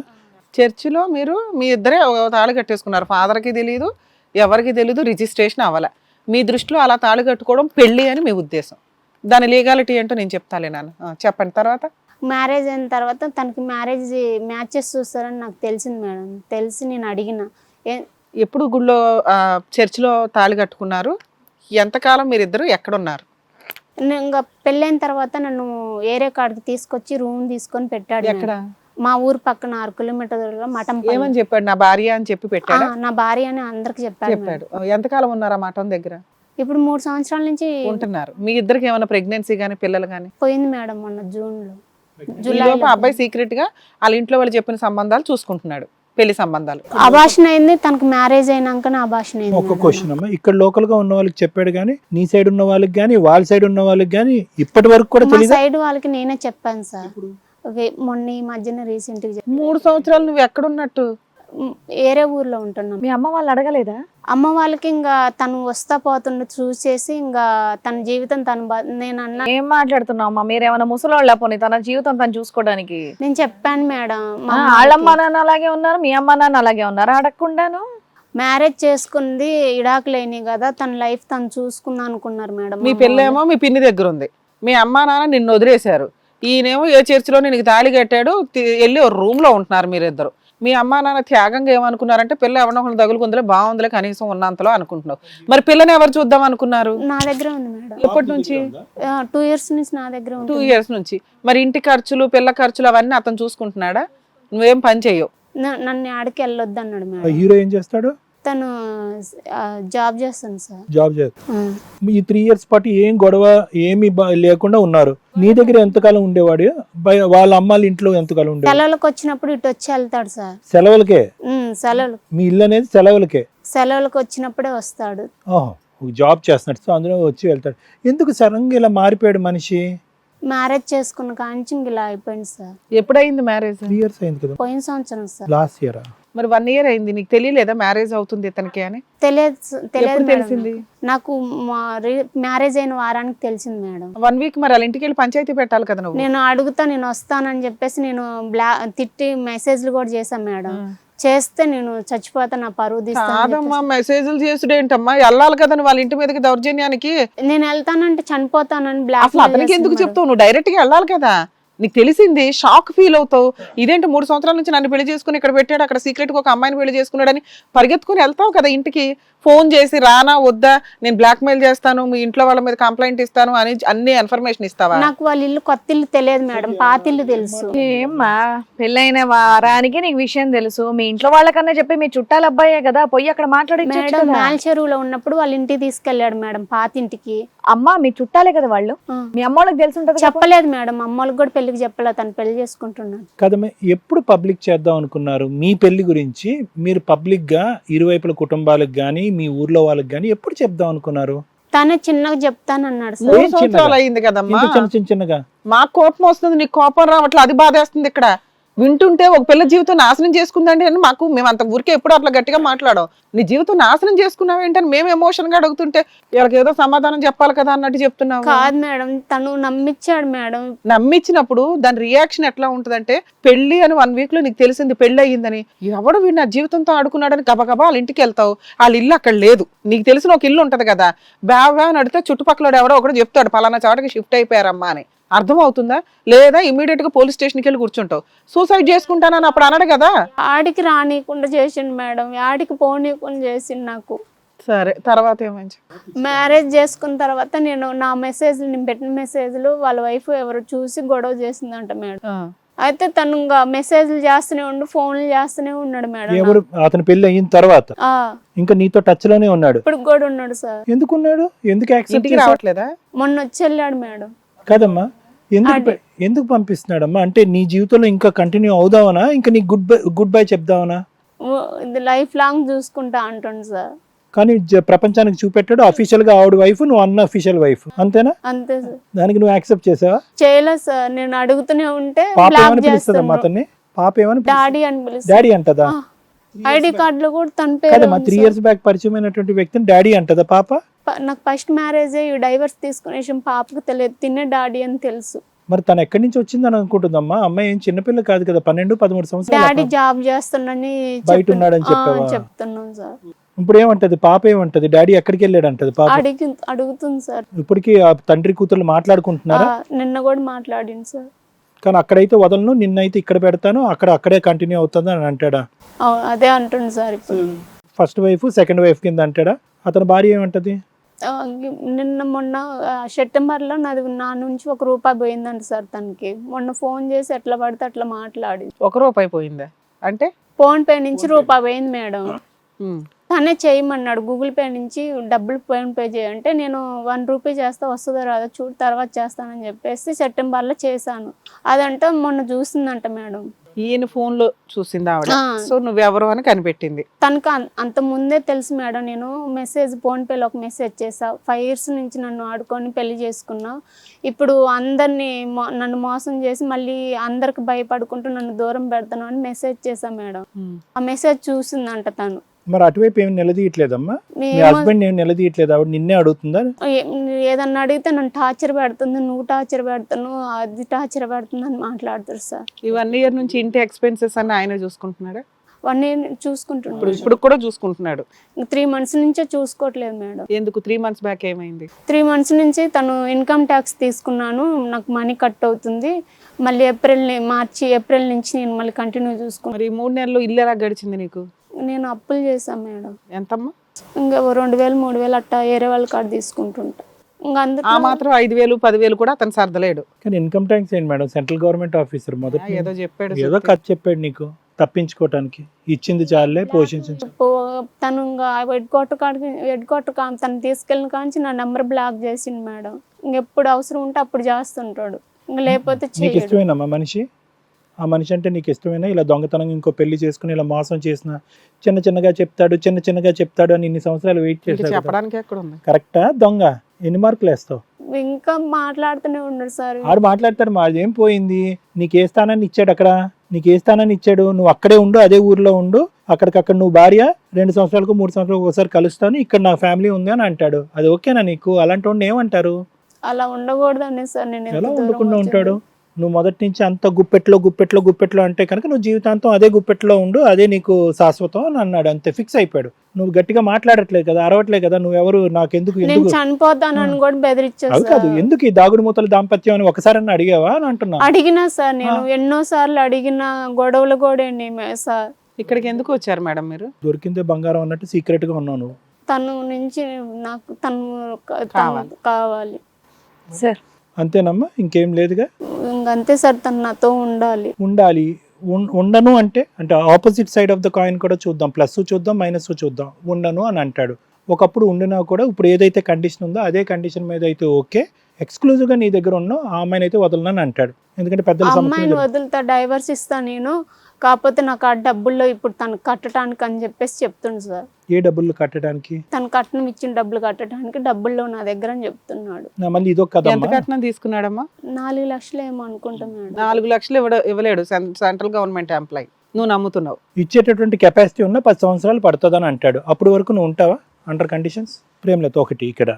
చర్చిలో మీరు మీ ఇద్దరే తాళి కట్టేసుకున్నారు. ఫాదర్కి తెలియదు, ఎవరికి తెలియదు, రిజిస్ట్రేషన్ అవ్వాల. మీ దృష్టిలో అలా తాళి కట్టుకోవడం పెళ్లి అని మీ ఉద్దేశం. దాని లీగాలిటీ ఏంటో నేను చెప్తాలే నాన్న, చెప్పండి. తర్వాత మ్యారేజ్ అయిన తర్వాత తనకి మ్యాచెస్ చూస్తారని నాకు తెలిసింది మేడం. తెలిసి నేను అడిగిన. ఎప్పుడు గుళ్ళో చర్చిలో తాళి కట్టుకున్నారు? ఎంతకాలం మీరిద్దరు ఎక్కడున్నారు? ఇంకా పెళ్ళైన తర్వాత నన్ను ఏరే కాడికి తీసుకొచ్చి రూమ్ తీసుకొని పెట్టాడు. ఎక్కడ? మా ఊరు పక్కన 6 కిలోమీటర్ల మఠం. ఏమని చెప్పాడు? నా భార్య అని చెప్పి పెట్టాడు. నా భార్య అని అందరికి చెప్పాడు. ఎంతకాలం ఉన్నారు ఆ మఠం దగ్గర? ఇప్పుడు 3 సంవత్సరాల నుంచి ఉంటున్నారు. మీ ఇద్దరికి ఏమైనా ప్రెగ్నెన్సీ గానీ పిల్లలు గానీ? పోయింది మేడం మొన్న జూన్లో. జూలైలో అబ్బాయి సీక్రెట్ గా వాళ్ళ ఇంట్లో వాళ్ళు చెప్పిన సంబంధాలు చూసుకుంటున్నాడు. పెళ్లి సంబంధాలు. అభాషణ అయింది, తనకు మ్యారేజ్ అయినాకనే అభాషణ అయింది ఒక మేడం. క్వశ్చన్ అమ్మా, ఇక్కడ లోకల్ గా ఉన్న వాళ్ళకి చెప్పాడు కానీ నీ సైడ్ ఉన్న వాళ్ళకి కానీ వాళ్ళ సైడ్ ఉన్న వాళ్ళకి కానీ ఇప్పటి వరకు కూడా మా తెలియదు. సైడ్ వాళ్ళకి నేనే చెప్పాను సార్. మొన్న ఈ మధ్యన రీసెంట్ గా 3 సంవత్సరాలు నువ్వు ఎక్కడున్నట్టు? వేరే ఊర్లో ఉంటున్నాం. మీ అమ్మ వాళ్ళు అడగలేదా? అమ్మ వాళ్ళకి ఇంకా తను వస్తా పోతుండే చూసేసి ఇంకా తన జీవితం తను నేను అన్నా, ఏం మాట్లాడుతున్నావు అమ్మా? మీరేమైనా ముసలోళ్ళ పోనీ తన జీవితం తను చూసుకోవడానికి? నేను చెప్పాను మేడం మా వాళ్ళమ్మ నాన్న అలాగే ఉన్నారు, మీ అమ్మ నాన్న అలాగే ఉన్నారు, అడగకుండాను. మ్యారేజ్ చేసుకుంది ఇడాకులేని కదా, తన లైఫ్ తను చూసుకుందా అనుకున్నారు మేడం. మీ పిల్లేమో మీ పిన్ని దగ్గర ఉంది, మీ అమ్మా నాన్న నిన్ను వదిలేశారు, ఈయనేమో ఏ చర్చిలో నీకు తాళి కట్టాడు, వెళ్ళి ఒక రూమ్ లో ఉంటున్నారు మీరిద్దరు. మీ అమ్మా నాన్న త్యాగంగా ఏమనుకున్నారంటే పిల్ల ఎవరినో ఒకళ్ళు తగులుకుందిలే, బాగుందిలే, కనీసం ఉన్నంతలో అనుకుంటున్నావు. మరి పిల్లని ఎవరు చూద్దాం అనుకున్నారు? నా దగ్గర ఉంది మేడం. ఎప్పటి నుంచి? 2 years నుంచి నా దగ్గర ఉంది. 2 years నుంచి. మరి ఇంటి ఖర్చులు పిల్ల ఖర్చులు అవన్నీ అతను చూసుకుంటున్నాడా? నువ్వేం పని చెయ్యవు. నన్ను ఆడికి వెళ్ళొద్దు అన్నాడు మేడం. హీరో ఏం చేస్తాడు? తను జాబ్ చేస్తాను సార్. జాబ్ చేస్తాడు. ఈ 3 years పాటు ఏం గొడవ ఏమి లేకుండా ఉన్నారు. నీ దగ్గర ఎంతకాలం ఉండేవాడు? వాళ్ళ అమ్మాళ్ళ ఇంట్లో ఎంతకాలం ఉండేవాడు? సెలవులకు వచ్చినప్పుడు ఇటు వచ్చి వెళ్తాడు సార్. సెలవులకే? సెలవులు, మీ ఇల్లు అనేది సెలవులకే? సెలవులకు వచ్చినప్పుడే వస్తాడు. ఓహో, జాబ్ చేస్తున్నాడు, సో అందులో వచ్చి వెళ్తాడు. ఎందుకు సడన్గా ఇలా మారిపోయాడు మనిషి? మ్యారేజ్ చేసుకున్న కాంచి ఇలా అయిపోయింది సార్. ఎప్పుడైంది మ్యారేజ్? 3 years అయింది కదా. పోయిన సంవత్సరం సార్. Last year. మరి 1 year అయింది, నీకు తెలియలేదా మ్యారేజ్ అవుతుంది ఇతనికి అని? తెలియదు ఎప్పుడు మేడం. తెలిసింది? నాకు మ్యారేజ్ అయిన వారానికి తెలిసింది మేడం. 1 week మరి వాళ్ళ ఇంటికి వెళ్ళి పంచాయతీ పెట్టాలి కదా నువ్వు. నేను అడుగుతా, నేను వస్తానని చెప్పేసి నేను తిట్టి మెసేజ్లు కూడా చేశాను మేడం. చేస్తే నేను చచ్చిపోతా, నా పరువు తీస్తాను. కాదమ్మా, మెసేజ్లు చేసుడేంటమ్మా, వెళ్ళాలి కదా నువ్వు వాళ్ళ ఇంటి మీదకి దౌర్జన్యానికి. నేను వెళ్తానంటే చనిపోతానని అసలు అతనికి ఎందుకు బ్లాక్. చెప్తావు? నువ్వు డైరెక్ట్ గా వెళ్ళాలి కదా. నీకు తెలిసింది, షాక్ ఫీల్ అవుతావు. ఇదేంటి 3 సంవత్సరాల నుంచి నన్ను పెళ్లి చేసుకుని ఇక్కడ పెట్టాడు, అక్కడ సీక్రెట్ గా ఒక అమ్మాయిని పెళ్లి చేసుకున్నాడని పరిగెత్తుకుని వెళ్తావు కదా ఇంటికి. ఫోన్ చేసి రానా వద్దా, నేను బ్లాక్ మెయిల్ చేస్తాను, మీ ఇంట్లో వాళ్ళ మీద కంప్లైంట్ ఇస్తాను అని అన్ని ఇన్ఫర్మేషన్ ఇస్తావా? నాకు వాళ్ళ ఇల్లు కొత్త ఇల్లు తెలియదు మేడం, పాత ఇల్లు తెలుసు. ఏమ్మా, పెళ్ళైన వారానికి నీకు విషయం తెలుసు. మీ ఇంట్లో వాళ్ళకన్నా చెప్పి మీ చుట్టాల అబ్బాయే కదా, పోయి అక్కడ మాట్లాడి మేడం మేల్ చెరువులో ఉన్నప్పుడు వాళ్ళ ఇంటికి తీసుకెళ్లాడు మేడం, పాత ఇంటికి. అమ్మా మీ చుట్టాలే కదా వాళ్ళు, మీ అమ్మ వాళ్ళకి తెలిసి ఉంటది. చెప్పలేదు మేడం, అమ్మోళ్ళకి కూడా పెళ్లికి చెప్పలేదు, తను పెళ్లి చేసుకుంటున్నాడు. కదమ్మా, ఎప్పుడు పబ్లిక్ చేద్దాం అనుకున్నారు మీ పెళ్లి గురించి? మీరు పబ్లిక్ గా ఇరువైపుల కుటుంబాలకు గానీ మీ ఊర్లో వాళ్ళకి గానీ ఎప్పుడు చెప్దాం అనుకున్నారు? తనే చిన్నగా చెప్తానన్నాడు సార్. 3 సంవత్సరాలు అయింది కదమ్మా. చిన్నగా మాకు కోపం వస్తుంది, నీకు కోపం రావట్లే, అది బాధేస్తుంది. ఇక్కడ వింటుంటే ఒక పిల్ల జీవితం నాశనం చేసుకుందండి అని మేము అంత ఊరికే ఎప్పుడు అట్లా గట్టిగా మాట్లాడాం. నీ జీవితం నాశనం చేసుకున్నావు ఏంటని మేము ఎమోషన్ గా అడుగుతుంటే వీళ్ళకి ఏదో సమాధానం చెప్పాలి కదా అన్నట్టు చెప్తున్నావు. కాదు మేడం, తను నమ్మిచ్చాడు మేడం. నమ్మిచ్చినప్పుడు దాని రియాక్షన్ ఎట్లా ఉంటదంటే, పెళ్లి అని 1 week లో నీకు తెలిసింది పెళ్లి అయ్యిందని, ఎవడు వీడు నా జీవితంతో ఆడుకున్నాడని గబగబా వాళ్ళ ఇంటికి వెళ్తావు. వాళ్ళ ఇల్లు అక్కడ లేదు, నీకు తెలిసిన ఒక ఇల్లు ఉంటది కదా, బ్యాగ్ అని అడిగితే చుట్టుపక్కల ఎవడో ఒకటి చెప్తాడు పలానా చోటకి షిఫ్ట్ అయిపోయారమ్మా అని. అర్థం అవుతుందా? లేదా ఇమీడియట్ గా పోలీస్ స్టేషన్కి వెళ్ళి కూర్చుంటావు. సూసైడ్ చేసుకుంటానని అప్పుడు అన్నాడు కదా. ఆడికి రానియకుండా చేసిండు మేడం, ఆడికి పోనీయకుండా చేసిండు నాకు. సరే, తర్వాత ఏమైంది? మ్యారేజ్ చేసుకున్న తర్వాత నేను నా మెసేజ్లు, నేను పెట్టిన మెసేజ్లు వాళ్ళ వైఫ్ ఎవరు చూసి గొడవ చేసిందంట మేడం. అయితే తను ఇంకా మెసేజ్లు చేస్తూనే ఉండు, ఫోన్లు చేస్తూనే ఉన్నాడు మేడం. ఎవరు? అతని పెళ్లి అయిన తర్వాత ఇంకా నీతో టచ్ లోనే ఉన్నాడు? ఇప్పుడు కూడా ఉన్నాడు సార్. ఎందుకున్నాడు? ఎందుకు యాక్సెప్ట్ రావట్లేదా? మొన్న వచ్చి వెళ్ళాడు మేడం. కదమ్మా, ఎందుకు పంపిస్తున్నాడమ్మా? అంటే నీ జీవితంలో ఇంకా కంటిన్యూ అవుదావనా, ఇంకా నీ గుడ్ బై చెప్దావనా? ఇది లైఫ్ లాంగ్ చూసుకుంటా అంటుండు సార్. కానీ ప్రపంచానికి చూపెట్టాడు అఫీషియల్ గా ఆవిడ వైఫ్, నువ్వు అన్న అఫీషియల్ వైఫ్, అంతేనా? అంతే సార్. దానికి నువ్వు యాక్సెప్ట్ చేసావా? చేయలేదు సార్, నేను అడుగుతూనే ఉంటే పాప బ్లాక్ ఏమని పిలుస్తుందమ్మా చేస్తాను. అతన్ని? పాప ఏమని? డాడీ అని పిలుస్తాడు. డాడీ అంటదా? ఐడి కార్డులో కూడా తన పేరు కదమ్మా, ఉంది 3 సార్. years బ్యాక్ పరిచయమైనటువంటి వ్యక్తిని డాడీ అంటదా పాప? నాకు ఫస్ట్ మ్యారేజ్ డైవర్స్ తీసుకునే విషయం పాపకు తెలియదు, తినే డాడీ అని తెలుసు. మరి తను ఎక్కడి నుంచి వచ్చిందని అనుకుంటుందమ్మా? అమ్మాయి ఏం చిన్నపిల్ల కాదు కదా, 12-13 సంవత్సరాలు. డాడీ జాబ్ చేస్తున్నాడని బయట ఉన్నాడని చెప్పావా? చెప్తున్నాను సార్. ఇప్పుడు ఏమంటది పాప? ఏమంటది? డాడీ ఎక్కడికి వెళ్ళాడు అంటది పాప. అడుగుతుంది సార్. ఇప్పటికి ఆ తండ్రి కూతుర్లు మాట్లాడుకుంటున్నారా? నిన్న కూడా మాట్లాడింది సార్. కానీ అక్కడైతే వదలను, నిన్నైతే ఇక్కడ పెడతాను, అక్కడే కంటిన్యూ అవుతుంది అని అంటాడా? అదే అంటుంది సార్. ఇప్పుడు ఫస్ట్ వైఫ్ సెకండ్ వైఫ్ కింద అంటాడా? అతని భార్య ఏమంటది? నిన్న మొన్న సెప్టెంబర్లో నా నుంచి ₹1 పోయిందంట సార్ తనకి. మొన్న ఫోన్ చేసి ఎట్లా పడితే అట్లా మాట్లాడి ₹1 పోయిందా? అంటే ఫోన్ పే నుంచి ₹1 పోయింది మేడం. తనే చేయమన్నాడు, గూగుల్ పే నుంచి డబ్బులు ఫోన్ పే చేయంటే నేను ₹1 చేస్తా, వస్తుందో రాదో చూడు తర్వాత చేస్తానని చెప్పేసి సెప్టెంబర్లో చేశాను. అదంటే మొన్న చూసిందంట మేడం. ఈయన ఫోన్ లో చూసింది ఆవిడ, ఆ. సో నువ్వెవరు అని కనిపెట్టింది. తనకు అంత ముందే తెలుసు మేడం. నేను మెసేజ్ ఫోన్పేలో ఒక మెసేజ్ చేసా, 5 years నుంచి నన్ను ఆడుకొని పెళ్లి చేసుకున్నా, ఇప్పుడు అందరినీ నన్ను మోసం చేసి మళ్ళీ అందరికి భయపడుకుంటూ నన్ను దూరం పెడతాను అని మెసేజ్ చేసా మేడం. ఆ మెసేజ్ చూసిందంట తను. మరి అటువైపు ఏమి నిలదీయట్లేదమ్మా? మీ ఏమో- హస్బెండ్ ఏమి నిలదీయట్లేదు? ఆవిడ నిన్నే అడుగుతుందా? ఏదన్నా అడిగితే నన్ను టార్చర్ పెడుతుంది, నువ్వు టార్చర్ పెడతాను, అది టార్చర్ పెడుతుంది అని మాట్లాడుతారు సార్. ఈ 1 year నుంచి ఇంటి ఎక్స్పెన్సెస్ అన్ని ఆయన చూసుకుంటున్నాడా? 1 year చూసుకుంటున్నాడు. ఇప్పుడు కూడా చూసుకుంటున్నాడు. 3 months నుంచే చూసుకోవట్లేదు మేడం. ఎందుకు 3 months బ్యాక్ ఏమైంది? 3 months నుంచి తను ఇన్కమ్ ట్యాక్స్ తీసుకున్నాను, నాకు మనీ కట్ అవుతుంది, మళ్ళీ ఏప్రిల్ నుంచి నేను మళ్ళీ కంటిన్యూ చూసుకున్నాను. మరి ఈ 3 నెలలు ఇల్లు ఎలా గడిచింది నీకు? నేను అప్పులు చేశాను మేడం. ఎంతమ్మా? ఇంకా 2,000 3,000 అట్టా వేరే వాళ్ళ కార్డు తీసుకుంటుంటా. ఇంకా ఆ అందుకు మాత్రం 5,000 10,000 కూడా అతను సర్దలేడు. కానీ ఇన్కమ్ ట్యాక్స్ ఏంటి మేడం? సెంట్రల్ గవర్నమెంట్ ఆఫీసర్ మొదటి ఏదో చెప్పాడు. ఏదో ఖర్చు చెప్పాడు నీకు తప్పించుకోవటానికి. ఇచ్చింది చాలే పోషించు. తను ఇంకా హెడ్ క్వార్టర్ తను తీసుకెళ్ళిన కాంచి నా నెంబర్ బ్లాక్ చేసిండు మేడం. ఇంకెప్పుడు అవసరం ఉంటే అప్పుడు చేస్తుంటాడు, ఇంకా లేకపోతే నీకు చేయడు. ఇష్టమేనమ్మా మనిషి? ఆ మనిషి అంటే నీకు ఇష్టమేనా? ఇలా దొంగతనం ఇంకో పెళ్లి చేసుకుని ఇలా మోసం చేసిన చిన్నగా చెప్తాడు అని ఇన్ని సంవత్సరాలు వెయిట్ ఇంకా చేశాడు. చెప్పడానికి ఎక్కడ ఉంది? కరెక్టా? దొంగ ఎన్ని మార్కులు వేస్తావు? ఇంకా మాట్లాడుతూనే ఉన్నాడు సార్. ఆడు మాట్లాడతాడు, మాదేం పోయింది, నీకు ఏ స్థానాన్ని ఇచ్చాడు అక్కడ? నీకు ఏ స్థానాన్ని ఇచ్చాడు? నువ్వు అక్కడే ఉండు, అదే ఊర్లో ఉండు, అక్కడికక్కడ నువ్వు భార్య 2 సంవత్సరాలకు 3 సంవత్సరాలకు ఒకసారి కలుస్తాను, ఇక్కడ నా ఫ్యామిలీ ఉంది అని అంటాడు. అది ఓకేనా నీకు? అలాంటి వాడిని ఏమంటారు? అలా ఉండకూడదనే సార్ నేను ఎంత ఎలా దూరం ఉండకుండా వచ్చింది. ఉంటాడు? నువ్వు మొదటి నుంచి అంత గుప్పెట్లో అంటే కనుక నువ్వు జీవితాంతం అదే గుప్పెట్లో ఉండు, అదే నీకు శాశ్వతం అని అన్నాడు. అంతే, ఫిక్స్ అయిపోయాడు. నువ్వు గట్టిగా మాట్లాడట్లేదు కదా, అరవట్లేదు కదా, నువ్వెవరు నాకెందుకు, నేను ఎందుకు చనిపోతానని కూడా బెదిరించాను అది కాదు, సార్. ఎందుకు ఈ దాగుడు మూతల దాంపత్యం అని ఒకసారి అడిగావా అని అంటున్నా. అడిగినా సార్, నేను ఎన్నో సార్లు అడిగిన, గొడవలు కూడా సార్. ఇక్కడికి ఎందుకు వచ్చారు మేడం మీరు? దొరికిందే బంగారం అన్నట్టు సీక్రెట్ గా ఉన్నావు నువ్వు. తను నుంచి నాకు కావాలి సార్. అంతేనమ్మా, ఇంకేం లేదుగా. ఇంకంతే సార్, తను నాతో ఉండాలి. ఉండను అంటే opposite side of the coin కూడా చూద్దాం, ప్లస్ చూద్దాం మైనస్ చూద్దాం. ఉండను అని అంటాడు. ఒకప్పుడు ఉండినా కూడా ఇప్పుడు ఏదైతే కండిషన్ ఉందో అదే కండిషన్ మీద అయితే ఓకే, ఎక్స్క్లూజివ్ గా నీ దగ్గర ఉన్నావు, ఆ అమ్మాయిని అయితే వదలనని అంటాడు. ఎందుకంటే పెద్దల అమ్మాయిని సమస్య. వదులుతా, డైవర్స్ ఇస్తా నేను, కాకపోతే నాకు ఆ డబ్బుల్లో ఇప్పుడు తను కట్టడానికి అని చెప్పేసి చెప్తుండు సార్. ఏ డబ్బులు కట్టడానికి? తను కట్నం ఇచ్చిన డబ్బులు కట్టడానికి డబ్బుల్లో నా దగ్గర అని చెప్తున్నాడు. మళ్ళీ ఇదొక ఎంత కదమ్మా. కట్నం తీసుకున్నాడమ్మా? 4 లక్షలు ఏమో అనుకుంటా మేడం. 4 లక్షలు ఇవ్వలేడు సెంట్రల్ గవర్నమెంట్ ఎంప్లాయ్. నువ్వు నమ్ముతున్నావు. ఇచ్చేటటువంటి కెపాసిటీ ఉన్న 10 సంవత్సరాలు పడుతుందని అంటాడు. అప్పుడు వరకు నువ్వు ఉంటావా అండర్ కండిషన్స్? ప్రేమలతో ఒకటి ఇక్కడ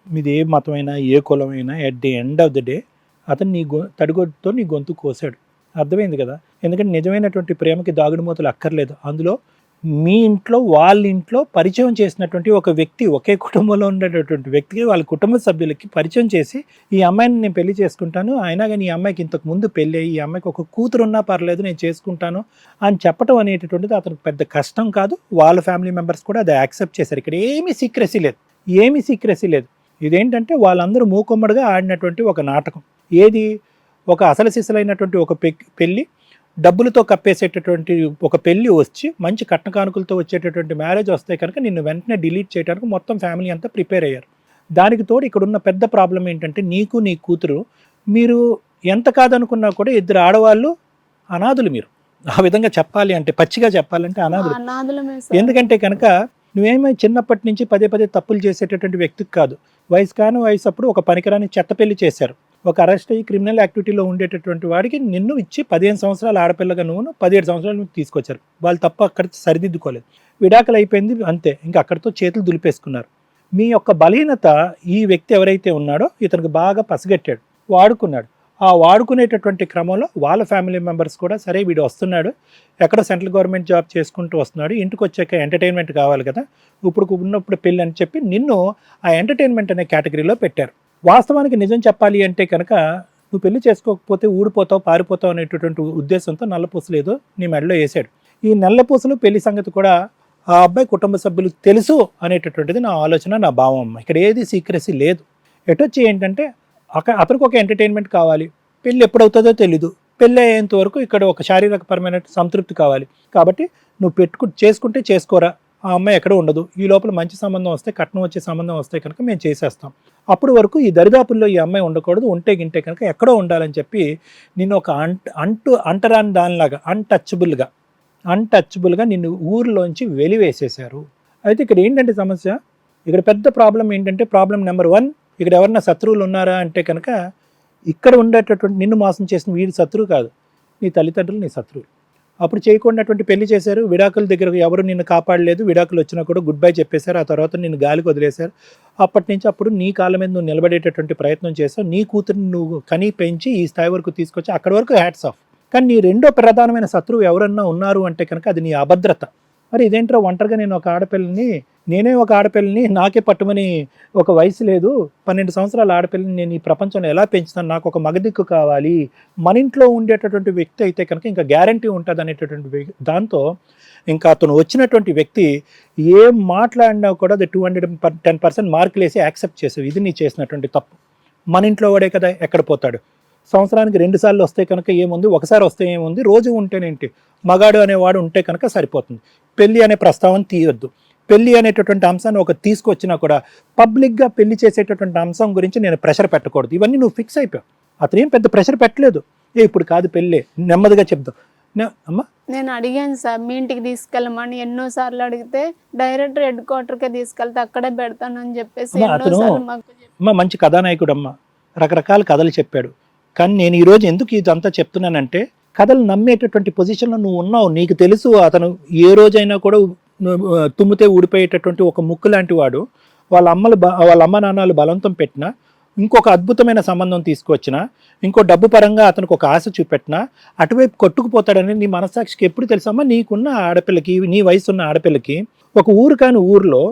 మీది ఏ మతమైనా ఏ కులమైనా at the end of the day అతను నీ తడిగొడ్డుతో నీ గొంతు కోసాడు. అర్థమైంది కదా? ఎందుకంటే నిజమైనటువంటి ప్రేమకి దాగుడు మూతలు అక్కర్లేదు. అందులో మీ ఇంట్లో వాళ్ళ ఇంట్లో పరిచయం చేసినటువంటి ఒక వ్యక్తి, ఒకే కుటుంబంలో ఉండేటటువంటి వ్యక్తికి వాళ్ళ కుటుంబ సభ్యులకి పరిచయం చేసి ఈ అమ్మాయిని నేను పెళ్లి చేసుకుంటాను, అయినా కానీ ఈ అమ్మాయికి ఇంతకు ముందు పెళ్ళి అయ్యి ఈ అమ్మాయికి ఒక కూతురు ఉన్నా పర్లేదు నేను చేసుకుంటాను అని చెప్పడం అనేటటువంటిది అతనికి పెద్ద కష్టం కాదు. వాళ్ళ ఫ్యామిలీ మెంబర్స్ కూడా అది యాక్సెప్ట్ చేశారు. ఇక్కడ ఏమీ సీక్రెసీ లేదు. ఇదేంటంటే వాళ్ళందరూ మూకుమ్మడిగా ఆడినటువంటి ఒక నాటకం. ఏది? ఒక అసలు సిసలైనటువంటి ఒక పెళ్ళి, డబ్బులతో కప్పేసేటటువంటి ఒక పెళ్ళి వచ్చి మంచి కట్న కానుకలతో వచ్చేటటువంటి మ్యారేజ్ వస్తే కనుక నిన్ను వెంటనే డిలీట్ చేయడానికి మొత్తం ఫ్యామిలీ అంతా ప్రిపేర్ అయ్యారు. దానికి తోడు ఇక్కడ ఉన్న పెద్ద ప్రాబ్లం ఏంటంటే నీకు నీ కూతురు, మీరు ఎంత కాదనుకున్నా కూడా 2 ఆడవాళ్ళు అనాథులు. మీరు ఆ విధంగా చెప్పాలి అంటే, పచ్చిగా చెప్పాలంటే అనాథులు. అనాథులమే సార్. ఎందుకంటే కనుక నువ్వేమో చిన్నప్పటి నుంచి పదే తప్పులు చేసేటటువంటి వ్యక్తికి కాదు, వయసు అప్పుడు ఒక పనికిరాని చెత్త పెళ్లి చేశారు. ఒక అరెస్ట్ అయ్యి క్రిమినల్ యాక్టివిటీలో ఉండేటటువంటి వాడికి నిన్ను ఇచ్చి 15 సంవత్సరాల ఆడపిల్లగా నువ్వు 17 సంవత్సరాలు తీసుకొచ్చారు. వాళ్ళు తప్ప అక్కడ సరిదిద్దుకోలేదు, విడాకులు అయిపోయింది అంతే, ఇంకా అక్కడితో చేతులు దులిపేసుకున్నారు. మీ యొక్క బలహీనత ఈ వ్యక్తి ఎవరైతే ఉన్నాడో ఇతనికి బాగా పసిగట్టాడు, వాడుకున్నాడు. ఆ వాడుకునేటటువంటి క్రమంలో వాళ్ళ ఫ్యామిలీ మెంబర్స్ కూడా సరే వీడు వస్తున్నాడు, ఎక్కడో సెంట్రల్ గవర్నమెంట్ జాబ్ చేసుకుంటూ వస్తున్నాడు, ఇంటికి వచ్చాక ఎంటర్టైన్మెంట్ కావాలి కదా, ఉన్నప్పుడు పెళ్ళి అని చెప్పి నిన్ను ఆ ఎంటర్టైన్మెంట్ అనే కేటగిరీలో పెట్టారు. వాస్తవానికి నిజం చెప్పాలి అంటే కనుక నువ్వు పెళ్లి చేసుకోకపోతే ఊడిపోతావు, పారిపోతావు అనేటటువంటి ఉద్దేశంతో నల్లపూసలు ఏదో నీ మెడలో వేసాడు. ఈ నల్లపూసలు పెళ్లి సంగతి కూడా ఆ అబ్బాయి కుటుంబ సభ్యులు తెలుసు అనేటటువంటిది నా ఆలోచన, నా భావం అమ్మ. ఇక్కడ ఏది సీక్రెసీ లేదు. ఎటొచ్చి ఏంటంటే అతనికి ఒక ఎంటర్టైన్మెంట్ కావాలి, పెళ్ళి ఎప్పుడవుతుందో తెలీదు, పెళ్ళి అయ్యేంత వరకు ఇక్కడ ఒక శారీరకపరమైన సంతృప్తి కావాలి. కాబట్టి నువ్వు చేసుకుంటే చేసుకోరా, ఆ అమ్మాయి ఎక్కడ ఉండదు. ఈ లోపల మంచి సంబంధం వస్తే, కట్నం వచ్చే సంబంధం వస్తే కనుక మేము చేసేస్తాం. అప్పుడు వరకు ఈ దరిదాపుల్లో ఈ అమ్మాయి ఉండకూడదు, ఉంటే గింటే కనుక ఎక్కడో ఉండాలని చెప్పి నిన్ను ఒక అంటరాని దానిలాగా అన్టచబుల్గా నిన్ను ఊరిలోంచి వెలివేసేశారు. అయితే ఇక్కడ ఏంటంటే సమస్య, ఇక్కడ పెద్ద ప్రాబ్లం ఏంటంటే, ప్రాబ్లం నెంబర్ 1, ఇక్కడ ఎవరన్నా శత్రువులు ఉన్నారా అంటే కనుక ఇక్కడ ఉండేటటువంటి నిన్ను మోసం చేసిన వీడి శత్రువు కాదు, నీ తల్లిదండ్రులు నీ శత్రువులు. అప్పుడు చేయకుండాటువంటి పెళ్లి చేశారు, విడాకుల దగ్గర ఎవరు నిన్ను కాపాడలేదు, విడాకులు వచ్చినా కూడా గుడ్ బై చెప్పేశారు, ఆ తర్వాత నిన్ను గాలికి వదిలేశారు. అప్పటి నుంచి అప్పుడు నీ కాళ్ళ మీద నువ్వు నిలబడేటటువంటి ప్రయత్నం చేసావు, నీ కూతురిని నువ్వు కనీ పెంచి ఈ స్థాయి వరకు తీసుకొచ్చి అక్కడి వరకు హ్యాట్స్ ఆఫ్. కానీ నీ రెండో ప్రధానమైన శత్రువు ఎవరన్నా ఉన్నారు అంటే కనుక అది నీ అభద్రత. మరి ఇదేంట్రా ఒంటరిగా నేనే ఒక ఆడపిల్లని నాకే పట్టుమని ఒక వయసు లేదు, 12 సంవత్సరాల ఆడపిల్లని నేను ఈ ప్రపంచంలో ఎలా పెంచుతాను, నాకు ఒక మగదిక్కు కావాలి, మన ఇంట్లో ఉండేటటువంటి వ్యక్తి అయితే కనుక ఇంకా గ్యారంటీ ఉంటుంది అనేటటువంటి దాంతో ఇంకా అతను వచ్చినటువంటి వ్యక్తి ఏం మాట్లాడినా కూడా అది 210% మార్కులు వేసి యాక్సెప్ట్ చేసేవి. ఇది నీ చేసినటువంటి తప్పు. మన ఇంట్లో వాడే కదా, ఎక్కడ పోతాడు, సంవత్సరానికి 2 సార్లు వస్తే కనుక ఏముంది, ఒకసారి వస్తే ఏముంది, రోజు ఉంటేనేంటి, మగాడు అనేవాడు ఉంటే కనుక సరిపోతుంది. పెళ్లి అనే ప్రస్తావన తీయొద్దు. పెళ్లి అనేటటువంటి అంశాన్ని ఒక తీసుకొచ్చినా కూడా పబ్లిక్గా పెళ్లి చేసేటటువంటి అంశం గురించి నేను ప్రెషర్ పెట్టకూడదు. ఇవన్నీ నువ్వు ఫిక్స్ అయిపోయావు. అతను ఏం పెద్ద ప్రెషర్ పెట్టలేదు. ఇప్పుడు కాదు పెళ్ళి, నెమ్మదిగా చెప్దాం. అమ్మా నేను అడిగాను సార్, మీ ఇంటికి తీసుకెళ్ళమని ఎన్నోసార్లు అడిగితే డైరెక్ట్ హెడ్ క్వార్టర్కే తీసుకెళ్తే అక్కడే పెడతానని చెప్పేసి అమ్మ మంచి కథానాయకుడు అమ్మ, రకరకాల కథలు చెప్పాడు. కానీ నేను ఈరోజు ఎందుకు ఇదంతా చెప్తున్నానంటే, కథలు నమ్మేటటువంటి పొజిషన్లో నువ్వు ఉన్నావు. నీకు తెలుసు అతను ఏ రోజైనా కూడా తుమ్మితే ఊడిపోయేటటువంటి ఒక ముక్కు లాంటి వాడు. వాళ్ళ అమ్మ నాన్నలు బలవంతం పెట్టినా, ఇంకొక అద్భుతమైన సంబంధం తీసుకొచ్చినా, ఇంకో డబ్బు పరంగా అతనికి ఒక ఆశ చూపెట్టినా అటువైపు కొట్టుకుపోతాడని నీ మనస్సాక్షికి ఎప్పుడు తెలుసమ్మా? నీకున్న ఆడపిల్లకి, నీ వయసు ఉన్న ఆడపిల్లకి ఒక ఊరు కాని ఊరిలో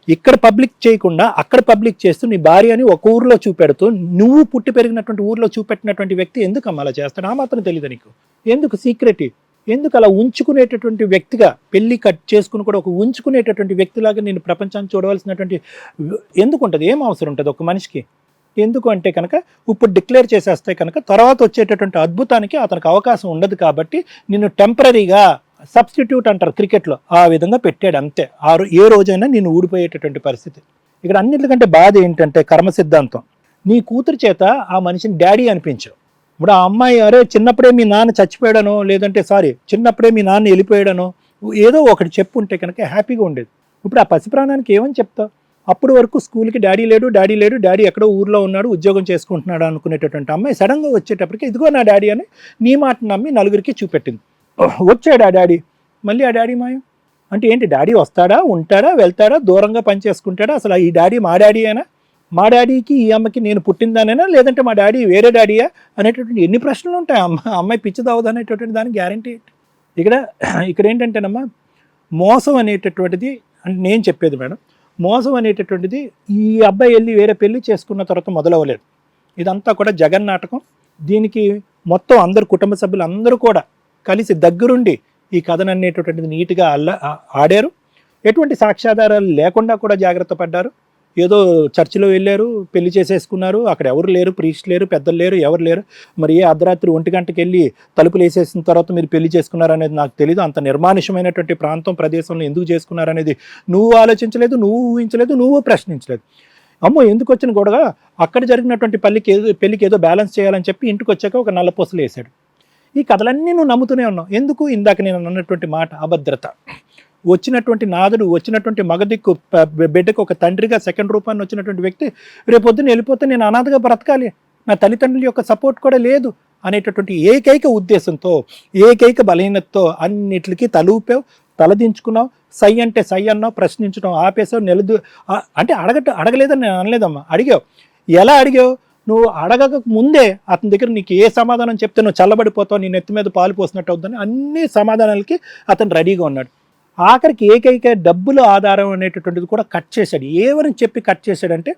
ఇక్కడ పబ్లిక్ చేయకుండా అక్కడ పబ్లిక్ చేస్తూ నీ భార్యని ఒక ఊర్లో చూపెడుతూ, నువ్వు పుట్టి పెరిగినటువంటి ఊర్లో చూపెట్టినటువంటి వ్యక్తి ఎందుకు అమ్మ అలా చేస్తాడు? ఆ మాత్రం తెలియదు నీకు? ఎందుకు సీక్రెట్? ఎందుకు అలా ఉంచుకునేటటువంటి వ్యక్తిగా, పెళ్లి కట్ చేసుకుని కూడా ఒక ఉంచుకునేటటువంటి వ్యక్తిలాగా నేను ప్రపంచాన్ని చూడవలసినటువంటి ఎందుకు ఉంటుంది? ఏం అవసరం ఉంటుంది ఒక మనిషికి? ఎందుకు అంటే కనుక ఇప్పుడు డిక్లేర్ చేసేస్తే కనుక తర్వాత వచ్చేటటువంటి అద్భుతానికి అతనికి అవకాశం ఉండదు. కాబట్టి నిన్ను టెంపరీగా సబ్స్టిట్యూట్ అంటారు క్రికెట్లో, ఆ విధంగా పెట్టాడు అంతే. ఏ రోజైనా నేను ఊడిపోయేటటువంటి పరిస్థితి. ఇక్కడ అన్నిటికంటే బాధ ఏంటంటే కర్మ సిద్ధాంతం. నీ కూతురు చేత ఆ మనిషిని డాడీ అనిపించావు. ఇప్పుడు ఆ అమ్మాయి అరే చిన్నప్పుడే మీ నాన్న చచ్చిపోయాడనో, లేదంటే చిన్నప్పుడే మీ నాన్న వెళ్ళిపోయాడనో ఏదో ఒకటి చెప్పుంటే కనుక హ్యాపీగా ఉండేది. ఇప్పుడు ఆ పసిప్రాణానికి ఏమని చెప్తావు? అప్పుడు వరకు స్కూల్కి డాడీ లేడు, డాడీ ఎక్కడో ఊర్లో ఉన్నాడు, ఉద్యోగం చేసుకుంటున్నాడు అనుకునేటటువంటి అమ్మాయి సడన్గా వచ్చేటప్పటికి ఇదిగో నా డాడీ అని నీ మాట నమ్మి నలుగురికి చూపెట్టింది. వచ్చాడు ఆ డాడీ, మళ్ళీ ఆ డాడీ మాయం అంటే ఏంటి? డాడీ వస్తాడా, ఉంటాడా, వెళ్తాడా, దూరంగా పని చేసుకుంటాడా? అసలు ఈ డాడీ మా డాడీ అయినా, మా డాడీకి ఈ అమ్మకి నేను పుట్టిందానైనా, లేదంటే మా డాడీ వేరే డాడీయా అనేటటువంటి ఎన్ని ప్రశ్నలు ఉంటాయి. అమ్మాయి పిచ్చిదవదు అనేటటువంటి దానికి గ్యారంటీ. ఇక్కడ ఏంటంటేనమ్మా, మోసం అనేటటువంటిది అంటే నేను చెప్పేది మేడం, మోసం అనేటటువంటిది ఈ అబ్బాయి వెళ్ళి వేరే పెళ్లి చేసుకున్న తర్వాత మొదలవ్వలేదు. ఇదంతా కూడా జగన్ నాటకం. దీనికి మొత్తం అందరు కుటుంబ సభ్యులు అందరూ కూడా కలిసి దగ్గరుండి ఈ కథను అనేటటువంటిది నీట్గా ఆడారు. ఎటువంటి సాక్ష్యాధారాలు లేకుండా కూడా జాగ్రత్త పడ్డారు. ఏదో చర్చిలో వెళ్ళారు, పెళ్లి చేసేసుకున్నారు, అక్కడ ఎవరు లేరు, ప్రీస్ట్ లేరు, పెద్దలు లేరు, ఎవరు లేరు. మరి ఏ అర్ధరాత్రి 1 గంటకి వెళ్ళి తలుపులు వేసేసిన తర్వాత మీరు పెళ్లి చేసుకున్నారు అనేది నాకు తెలీదు. అంత నిర్మానుష్యమైనటువంటి ప్రదేశంలో ఎందుకు చేసుకున్నారు అనేది నువ్వు ఆలోచించలేదు, నువ్వు ఊహించలేదు, నువ్వు ప్రశ్నించలేదు. అమ్మో ఎందుకు వచ్చిన గొడవ, అక్కడ జరిగినటువంటి పెళ్లికి ఏదో బ్యాలెన్స్ చేయాలని చెప్పి ఇంటికి వచ్చాక ఒక నల్లపూసలు వేశాడు. ఈ కథలన్నీ నువ్వు నమ్ముతూనే ఉన్నావు. ఎందుకు? ఇందాక నేను అన్నటువంటి మాట అభద్రత. వచ్చినటువంటి నాదుడు, వచ్చినటువంటి మగదిక్కు, బిడ్డకు ఒక తండ్రిగా సెకండ్ రూపాన్ని వచ్చినటువంటి వ్యక్తి రేపొద్దున వెళ్ళిపోతే నేను అనాథగా బ్రతకాలి, నా తల్లిదండ్రుల యొక్క సపోర్ట్ కూడా లేదు అనేటటువంటి ఏకైక ఉద్దేశంతో, ఏకైక బలహీనతతో అన్నిటికీ తలూపావు, తలదించుకున్నావు. సై అంటే సై అన్నావు, ప్రశ్నించడం ఆపేసావు. అంటే అడగలేదని నేను అనలేదమ్మా, అడిగావు. ఎలా అడిగావు? నువ్వు అడగక ముందే అతని దగ్గర నీకు ఏ సమాధానం చెప్తే నువ్వు చల్లబడిపోతావు, నీ నెత్తి మీద పాలు పోసినట్టు అవుతుందని అన్ని సమాధానాలకి అతను రెడీగా ఉన్నాడు. ఆఖరికి ఏకైక డబ్బుల ఆధారం అనేటటువంటిది కూడా కట్ చేశాడు. ఏమని చెప్పి కట్ చేశాడంటే,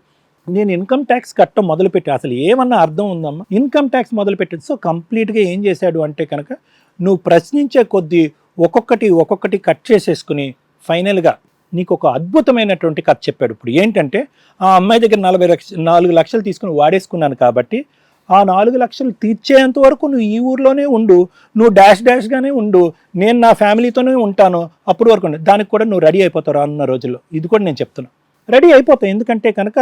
నేను ఇన్కమ్ ట్యాక్స్ కట్టడం మొదలుపెట్టి, అసలు ఏమన్నా అర్థం ఉందమ్మా? ఇన్కమ్ ట్యాక్స్ మొదలుపెట్టాడు. సో కంప్లీట్గా ఏం చేశాడు అంటే కనుక, నువ్వు ప్రశ్నించే కొద్దీ ఒక్కొక్కటి కట్ చేసేసుకుని ఫైనల్గా నీకు ఒక అద్భుతమైనటువంటి కథ చెప్పాడు. ఇప్పుడు ఏంటంటే, ఆ అమ్మాయి దగ్గర 4 లక్షలు తీసుకుని వాడేసుకున్నాను కాబట్టి ఆ 4 లక్షలు తీర్చేంత వరకు నువ్వు ఈ ఊర్లోనే ఉండు, నువ్వు డాష్గానే ఉండు, నేను నా ఫ్యామిలీతోనే ఉంటాను, అప్పుడు వరకు దానికి కూడా నువ్వు రెడీ అయిపోతావు అన్న రోజుల్లో. ఇది కూడా నేను చెప్తున్నా, రెడీ అయిపోతావు. ఎందుకంటే కనుక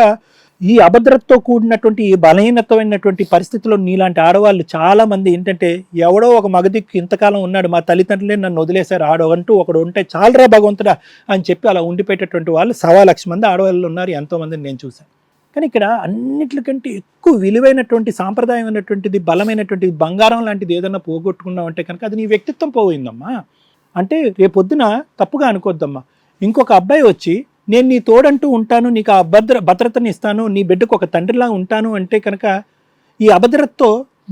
ఈ అభద్రతతో కూడినటువంటి ఈ బలహీనతమైనటువంటి పరిస్థితిలో నీలాంటి ఆడవాళ్ళు చాలా మంది ఏంటంటే ఎవడో ఒక మగదిక్కు ఇంతకాలం ఉన్నాడు, మా తల్లిదండ్రులే నన్ను వదిలేశారు, ఆడవంటూ ఒకడు ఉంటే చాలరా భగవంతుడా అని చెప్పి అలా ఉండిపోయేటటువంటి వాళ్ళు 1,00,000 మంది ఆడవాళ్ళు ఉన్నారు, ఎంతోమందిని నేను చూశాను. కానీ ఇక్కడ అన్నిటికంటే ఎక్కువ విలువైనటువంటి సాంప్రదాయమైనటువంటిది బలమైనటువంటిది బంగారం లాంటిది ఏదైనా పోగొట్టుకున్నావు అంటే కనుక అది నీ వ్యక్తిత్వం పోయిందమ్మా. అంటే రేపొద్దున తప్పుగా అనుకోద్దమ్మా, ఇంకొక అబ్బాయి వచ్చి నేను నీ తోడంటూ ఉంటాను, నీకు ఆ భద్రతని ఇస్తాను, నీ బిడ్డకు ఒక తండ్రిలా ఉంటాను అంటే కనుక ఈ అభద్రతతో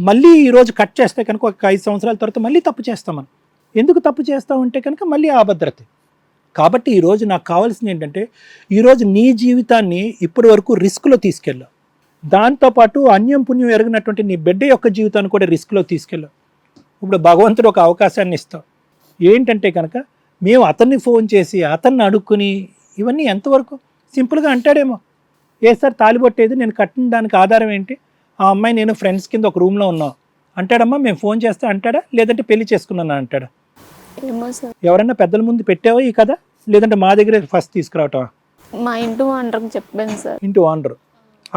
మళ్ళీ ఈరోజు కట్ చేస్తే కనుక ఒక 5 సంవత్సరాల తర్వాత మళ్ళీ తప్పు చేస్తాం మనం. ఎందుకు తప్పు చేస్తాం అంటే కనుక మళ్ళీ ఆ అభద్రత. కాబట్టి ఈరోజు నాకు కావాల్సింది ఏంటంటే ఈరోజు నీ జీవితాన్ని ఇప్పటి వరకు రిస్క్లో తీసుకెళ్ళావు, దాంతోపాటు అన్యం పుణ్యం ఎరగినటువంటి నీ బిడ్డ యొక్క జీవితాన్ని కూడా రిస్క్లో తీసుకెళ్ళావు. ఇప్పుడు భగవంతుడు ఒక అవకాశాన్ని ఇస్తావు. ఏంటంటే కనుక మేము అతన్ని ఫోన్ చేసి అతన్ని అడుక్కుని ఇవన్నీ ఎంతవరకు సింపుల్గా అంటాడేమో, ఏ సార్ తాలిబొట్టేది నేను కట్టిన దానికి ఆధారం ఏంటి, ఆ అమ్మాయి నేను ఫ్రెండ్స్ కింద ఒక రూమ్లో ఉన్నాం అంటాడమ్మా, మేము ఫోన్ చేస్తే అంటాడా, లేదంటే పెళ్లి చేసుకున్నాను అంటాడా? ఏమో సార్. ఎవరన్నా పెద్దల ముందు పెట్టావా ఈ కథ, లేదంటే మా దగ్గర ఫస్ట్ తీసుకురావటమా? మా ఇంటి ఓనర్కి చెప్పాను సార్. ఇంటి ఓనర్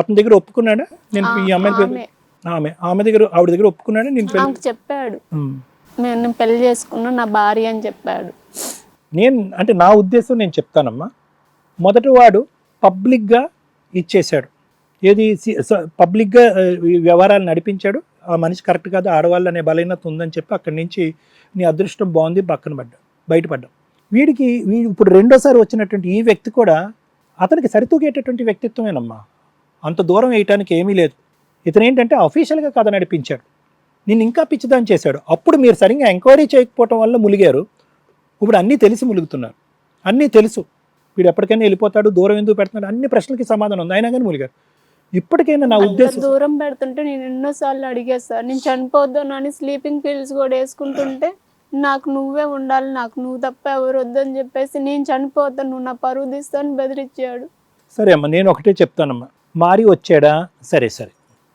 అతని దగ్గర ఒప్పుకున్నాడా? నేను ఈ అమ్మాయి ఆమె దగ్గర ఆవిడ దగ్గర ఒప్పుకున్నాడా? నేను చెప్పాడు, నేను పెళ్లి చేసుకున్నా నా భార్య అని చెప్పాడు. అంటే నా ఉద్దేశం నేను చెప్తానమ్మా, మొదటి వాడు పబ్లిక్గా ఇచ్చేశాడు, ఏది పబ్లిక్గా వ్యవహారాలు నడిపించాడు, ఆ మనిషి కరెక్ట్ కాదు, ఆడవాళ్ళు అనే బలహీనత ఉందని చెప్పి అక్కడి నుంచి నీ అదృష్టం బాగుంది పక్కన బయటపడ్డాం. వీడు ఇప్పుడు రెండోసారి వచ్చినటువంటి ఈ వ్యక్తి కూడా అతనికి సరితూగేటటువంటి వ్యక్తిత్వమేనమ్మా, అంత దూరం వేయటానికి ఏమీ లేదు. ఇతను ఏంటంటే అఫీషియల్గా కథ నడిపించాడు, నేను ఇంకా పిచ్చిదాన్ని చేశాడు. అప్పుడు మీరు సరిగ్గా ఎంక్వైరీ చేయకపోవటం వల్ల ములిగారు, ఇప్పుడు అన్నీ తెలిసి ములుగుతున్నారు, అన్నీ తెలుసు, వీడు ఎప్పటికైనా వెళ్ళిపోతాడు, దూరం ఎందుకు పెడుతున్నాడు, అన్ని ప్రశ్నలకి సమాధానం ఉంది, అయినా కానీ ములిగారు. ఇప్పటికైనా నా ఉద్దేశం, దూరం పెడుతుంటే నేను ఎన్నోసార్లు అడిగాను సార్, నేను చనిపోద్దాను అని స్లీపింగ్ పిల్స్ కూడా వేసుకుంటుంటే నాకు నువ్వే ఉండాలి, నాకు నువ్వు తప్ప ఎవరు వద్దని చెప్పేసి నేను చనిపోతాను, నువ్వు నా పరువు తీస్తాను బెదిరించాడు. సరే అమ్మా, నేను ఒకటే చెప్తానమ్మా, మారి వచ్చాడా, సరే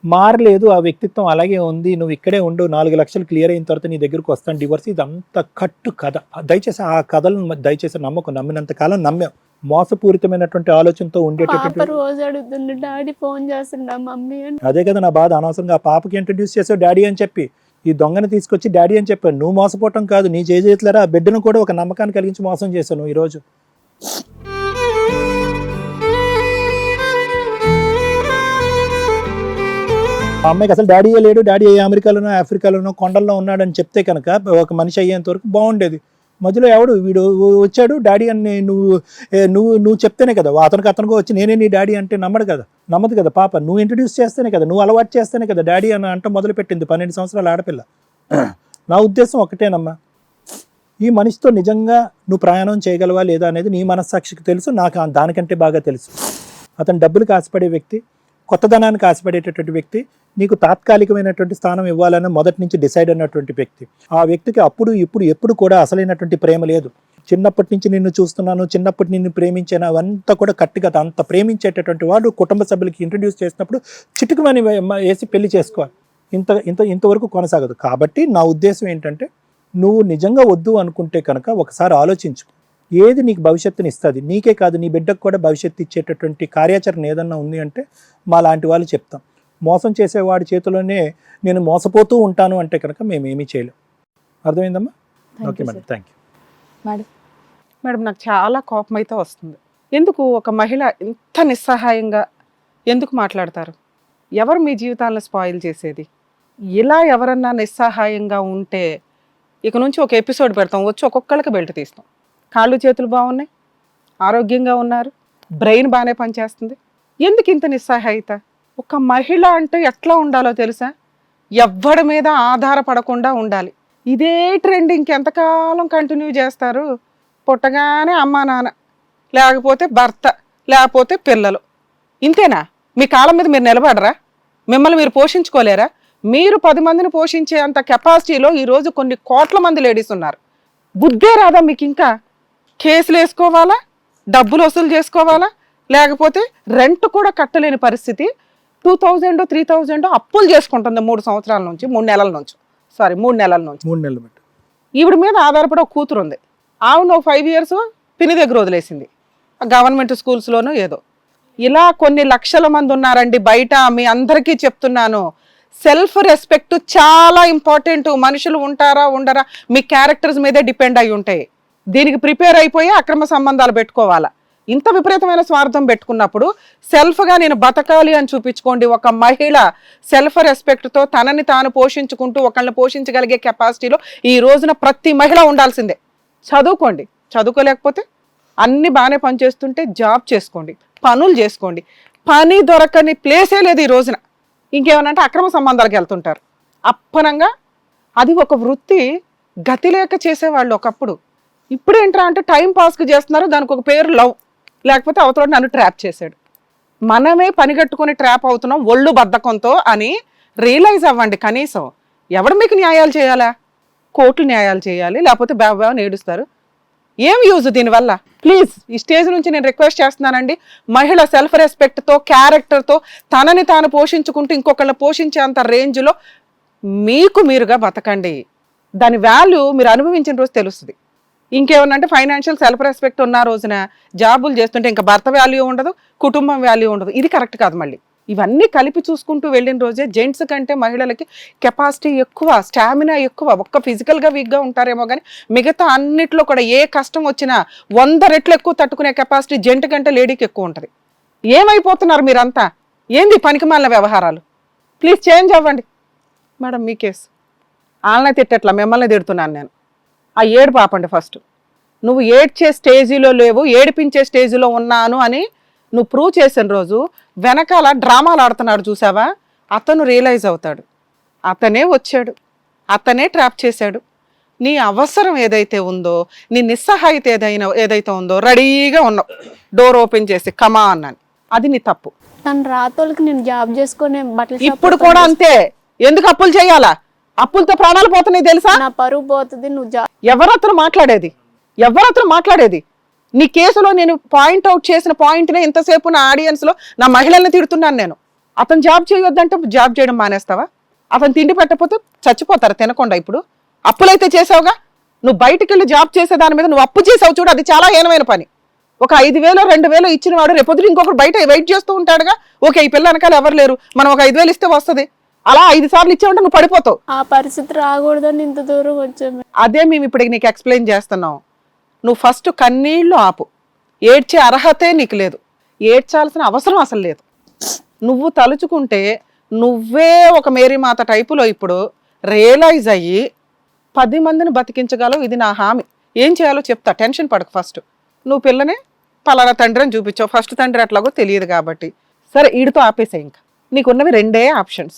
మారలేదు, ఆ వ్యక్తిత్వం అలాగే ఉంది, నువ్వు ఇక్కడే ఉండు, 4 లక్షలు క్లియర్ అయిన తర్వాత నీ దగ్గరకు వస్తాను డివోర్స్, ఇదంతా కట్టు కథ. దయచేసి ఆ కథలను దయచేసి నమ్మినంత కాలం నమ్మాం. మోసపూరితమైనటువంటి ఆలోచనతో ఉండేటటువంటి రోజు అడుగుతుండే డాడీ ఫోన్ చేస్తుండ మమ్మీ అని. అదే కదా నా బాధ, అనవసరంగా ఆ పాపకి ఇంట్రడ్యూస్ చేసావు డాడీ అని చెప్పి, ఈ దొంగని తీసుకొచ్చి డాడీ అని చెప్పాను. నువ్వు మోసపోవటం కాదు, నీ చేతులారా ఆ బిడ్డను కూడా ఒక నమ్మకాన్ని కలిగించి మోసం చేశాను ఈరోజు. ఆ అమ్మాయికి అసలు డాడీయే లేడు, డాడీ అమెరికాలోనో ఆఫ్రికాలోనో కొండల్లో ఉన్నాడని చెప్తే కనుక ఒక మనిషి అయ్యేంత వరకు బాగుండేది. మధ్యలో ఎవడు వీడు వచ్చాడు డాడీ అని నువ్వు చెప్తేనే కదా, అతనికి వచ్చి నేనే నీ డాడీ అంటే నమ్మదు కదా పాప. నువ్వు ఇంట్రడ్యూస్ చేస్తేనే కదా, నువ్వు అలవాటు చేస్తేనే కదా డాడీ అని అంట మొదలుపెట్టింది 12 సంవత్సరాల ఆడపిల్ల. నా ఉద్దేశం ఒకటేనమ్మా, ఈ మనిషితో నిజంగా నువ్వు ప్రయాణం చేయగలవా లేదా అనేది నీ మనస్సాక్షికి తెలుసు, నాకు దానికంటే బాగా తెలుసు. అతను డబ్బులకు ఆశపడే వ్యక్తి, కొత్తదనానికి ఆశపడేటటువంటి వ్యక్తి, నీకు తాత్కాలికమైనటువంటి స్థానం ఇవ్వాలని మొదటి నుంచి డిసైడ్ అయినటువంటి వ్యక్తి. ఆ వ్యక్తికి అప్పుడు ఇప్పుడు ఎప్పుడు కూడా అసలైనటువంటి ప్రేమ లేదు. చిన్నప్పటి నుంచి నిన్ను చూస్తున్నాను, చిన్నప్పటి నిన్ను ప్రేమించాను, అవంతా కూడా కట్టుగా అంత ప్రేమించేటటువంటి వాడు కుటుంబ సభ్యులకి ఇంట్రడ్యూస్ చేసినప్పుడు చిటుకుమని వేసి పెళ్లి చేసుకోవాలి. ఇంతవరకు కొనసాగదు. కాబట్టి నా ఉద్దేశం ఏంటంటే, నువ్వు నిజంగా వద్దు అనుకుంటే కనుక ఒకసారి ఆలోచించు, ఏది నీకు భవిష్యత్తుని ఇస్తుంది, నీకే కాదు నీ బిడ్డకు కూడా భవిష్యత్తు ఇచ్చేటటువంటి కార్యాచరణ ఏదన్నా ఉంది అంటే మా లాంటి వాళ్ళు చెప్తాం. మోసం చేసేవాడి చేతిలోనే నేను మోసపోతూ ఉంటాను అంటే కనుక మేమేమీ చేయలేం. అర్థమైందమ్మా? Okay madam, thank you. Madam, నాకు చాలా కోపం అయితే వస్తుంది. ఎందుకు ఒక మహిళ ఇంత నిస్సహాయంగా ఎందుకు మాట్లాడతారు? ఎవరు మీ జీవితాలను స్పాయిల్ చేసేది? ఇలా ఎవరన్నా నిస్సహాయంగా ఉంటే ఇక నుంచి ఒక ఎపిసోడ్ పెడతాం, వచ్చి ఒక్కొక్కరికి బెల్ట్ తీస్తాం. కాళ్ళు చేతులు బాగున్నాయి, ఆరోగ్యంగా ఉన్నారు, బ్రెయిన్ బాగానే పనిచేస్తుంది, ఎందుకు ఇంత నిస్సహాయత? ఒక మహిళ అంటే ఎట్లా ఉండాలో తెలుసా? ఎవ్వడి మీద ఆధారపడకుండా ఉండాలి. ఇదే ట్రెండ్ ఇంకెంతకాలం కంటిన్యూ చేస్తారు? పుట్టగానే అమ్మా నాన్న, లేకపోతే భర్త, లేకపోతే పిల్లలు, ఇంతేనా? మీ కాళ్ళ మీద మీరు నిలబడరా? మిమ్మల్ని మీరు పోషించుకోలేరా? మీరు 10 మందిని పోషించే అంత కెపాసిటీలో ఈరోజు కొన్ని కోట్ల మంది లేడీస్ ఉన్నారు. బుద్ధే రాదా మీకు? ఇంకా కేసులు వేసుకోవాలా, డబ్బులు వసూలు చేసుకోవాలా, లేకపోతే రెంట్ కూడా కట్టలేని పరిస్థితి. 2000 3000 అప్పులు చేసుకుంటుంది 3 సంవత్సరాల నుంచి, 3 నెలల నుంచి, 3 నెలల నుంచి. 3 నెలలు బట్టి ఈవిడ మీద ఆధారపడి ఒక కూతురు ఉంది. ఆవిడ 5 years పిన్ని దగ్గర వదిలేసింది, గవర్నమెంట్ స్కూల్స్లోనూ ఏదో. ఇలా కొన్ని లక్షల మంది ఉన్నారండి బయట. మీ అందరికీ చెప్తున్నాను, సెల్ఫ్ రెస్పెక్ట్ చాలా ఇంపార్టెంట్. మనుషులు ఉంటారా ఉండరా మీ క్యారెక్టర్స్ మీదే డిపెండ్ అయి ఉంటాయి. దీనికి ప్రిపేర్ అయిపోయి అక్రమ సంబంధాలు పెట్టుకోవాలా? ఇంత విపరీతమైన స్వార్థం పెట్టుకున్నప్పుడు సెల్ఫ్గా నేను బతకాలి అని చూపించుకోండి. ఒక మహిళ సెల్ఫ్ రెస్పెక్ట్తో తనని తాను పోషించుకుంటూ ఒకళ్ళని పోషించగలిగే కెపాసిటీలో ఈ రోజున ప్రతి మహిళ ఉండాల్సిందే. చదువుకోండి, చదువుకోలేకపోతే అన్ని బాగానే పనిచేస్తుంటే జాబ్ చేసుకోండి, పనులు చేసుకోండి. పని దొరకని ప్లేసే లేదు ఈ రోజున. ఇంకేమనంటే అక్రమ సంబంధాలకు వెళ్తుంటారు అప్పనంగా. అది ఒక వృత్తి, గతి లేక చేసేవాళ్ళు ఒకప్పుడు. ఇప్పుడు ఏంట్రా అంటే టైం పాస్కి చేస్తున్నారు, దానికి ఒక పేరు లవ్, లేకపోతే అవతల నన్ను ట్రాప్ చేశాడు. మనమే పని కట్టుకొని ట్రాప్ అవుతున్నాం ఒళ్ళు బద్ధకంతో అని రియలైజ్ అవ్వండి. కనీసం ఎవడు మీకు న్యాయాలు చేయాలా? కోర్టులు న్యాయాలు చేయాలి, లేకపోతే బాబాని ఏడుస్తారు. ఏం యూజ్ దీనివల్ల? ప్లీజ్ ఈ స్టేజ్ నుంచి నేను రిక్వెస్ట్ చేస్తున్నానండి, మహిళ సెల్ఫ్ రెస్పెక్ట్తో క్యారెక్టర్తో తనని తాను పోషించుకుంటూ ఇంకొకళ్ళని పోషించేంత రేంజ్లో మీకు మీరుగా బతకండి. దాని వాల్యూ మీరు అనుభవించిన రోజు తెలుస్తుంది. ఇంకేమన్నంటే ఫైనాన్షియల్ సెల్ఫ్ రెస్పెక్ట్ ఉన్న రోజున జాబులు చేస్తుంటే ఇంకా భర్త వాల్యూ ఉండదు, కుటుంబం వాల్యూ ఉండదు. ఇది కరెక్ట్ కాదు. మళ్ళీ ఇవన్నీ కలిపి చూసుకుంటూ వెళ్ళిన రోజే జెంట్స్ కంటే మహిళలకి కెపాసిటీ ఎక్కువ, స్టామినా ఎక్కువ. ఒక్క ఫిజికల్గా వీక్గా ఉంటారేమో కానీ మిగతా అన్నిట్లో కూడా ఏ కష్టం వచ్చినా 100 రెట్లు ఎక్కువ తట్టుకునే కెపాసిటీ జెంట్ కంటే లేడీకి ఎక్కువ ఉంటుంది. ఏమైపోతున్నారు మీరంతా? ఏంది పనికిమాలిన వ్యవహారాలు? ప్లీజ్ చేంజ్ అవ్వండి. మేడం మీ కేసు వాళ్ళనే తిట్టట్లా, మిమ్మల్ని తిడుతున్నాను నేను. ఆ ఏడు పాపండి. ఫస్ట్ నువ్వు ఏడ్చే స్టేజీలో లేవు, ఏడిపించే స్టేజీలో ఉన్నాను అని నువ్వు ప్రూవ్ చేసిన రోజు వెనకాల డ్రామాలు ఆడుతున్నాడు చూసావా, అతను రియలైజ్ అవుతాడు. అతనే వచ్చాడు, అతనే ట్రాప్ చేశాడు. నీ అవసరం ఏదైతే ఉందో, నీ నిస్సహాయత ఏదైతే ఉందో రెడీగా ఉన్నావు డోర్ ఓపెన్ చేసి కమా అన్నాను. అది నీ తప్పు. తను రాతోళ్ళకి నేను జాబ్ చేసుకునే బట్టలు ఇప్పుడు కూడా అంతే. ఎందుకు అప్పులు చేయాలా? అప్పులతో ప్రాణాలు పోతున్నాయి తెలుసా? నా పరువు పోతుంది. నువ్వు జాబ్ ఎవరతను మాట్లాడేది? నీ కేసులో నేను పాయింట్అవుట్ చేసిన పాయింట్నే ఇంతసేపు నా ఆడియన్స్లో నా మహిళల్ని తిడుతున్నాను నేను. అతను జాబ్ చేయొద్దంటే జాబ్ చేయడం మానేస్తావా? అతను తిండి పెట్టకపోతే చచ్చిపోతారా తినకుండా? ఇప్పుడు అప్పులైతే చేసావుగా, నువ్వు బయటికి వెళ్ళి జాబ్ చేసే దాని మీద నువ్వు అప్పు చేసావు చూడు, అది చాలా హీనమైన పని. ఒక 5,000 2,000 ఇచ్చిన వాడు రేపొద్దు ఇంకొకరు బయట వెయిట్ చేస్తూ ఉంటాడుగా. ఓకే, ఈ పిల్ల వెనకాల ఎవరు లేరు, మనం ఒక 5,000 ఇస్తే వస్తుంది. అలా 5 సార్లు ఇచ్చామంటే నువ్వు పడిపోతావు. ఆ పరిస్థితి రాకూడదని ఇంత దూరం వచ్చాము. అదే మేము ఇప్పుడు నీకు ఎక్స్ప్లెయిన్ చేస్తున్నాం. నువ్వు ఫస్ట్ కన్నీళ్లు ఆపు. ఏడ్చే అర్హతే నీకు లేదు, ఏడ్చాల్సిన అవసరం అసలు లేదు. నువ్వు తలుచుకుంటే నువ్వే ఒక మేరీమాత టైపులో ఇప్పుడు రియలైజ్ అయ్యి 10 మందిని బతికించగలవు. ఇది నా హామీ. ఏం చేయాలో చెప్తా, టెన్షన్ పడకు. ఫస్ట్ నువ్వు పిల్లని పలానా తండ్రి అని చూపించావు. ఫస్ట్ తండ్రి అట్లాగో తెలియదు కాబట్టి సరే ఈడితో ఆపేసాయి. ఇంకా నీకున్నవి 2 ఆప్షన్స్.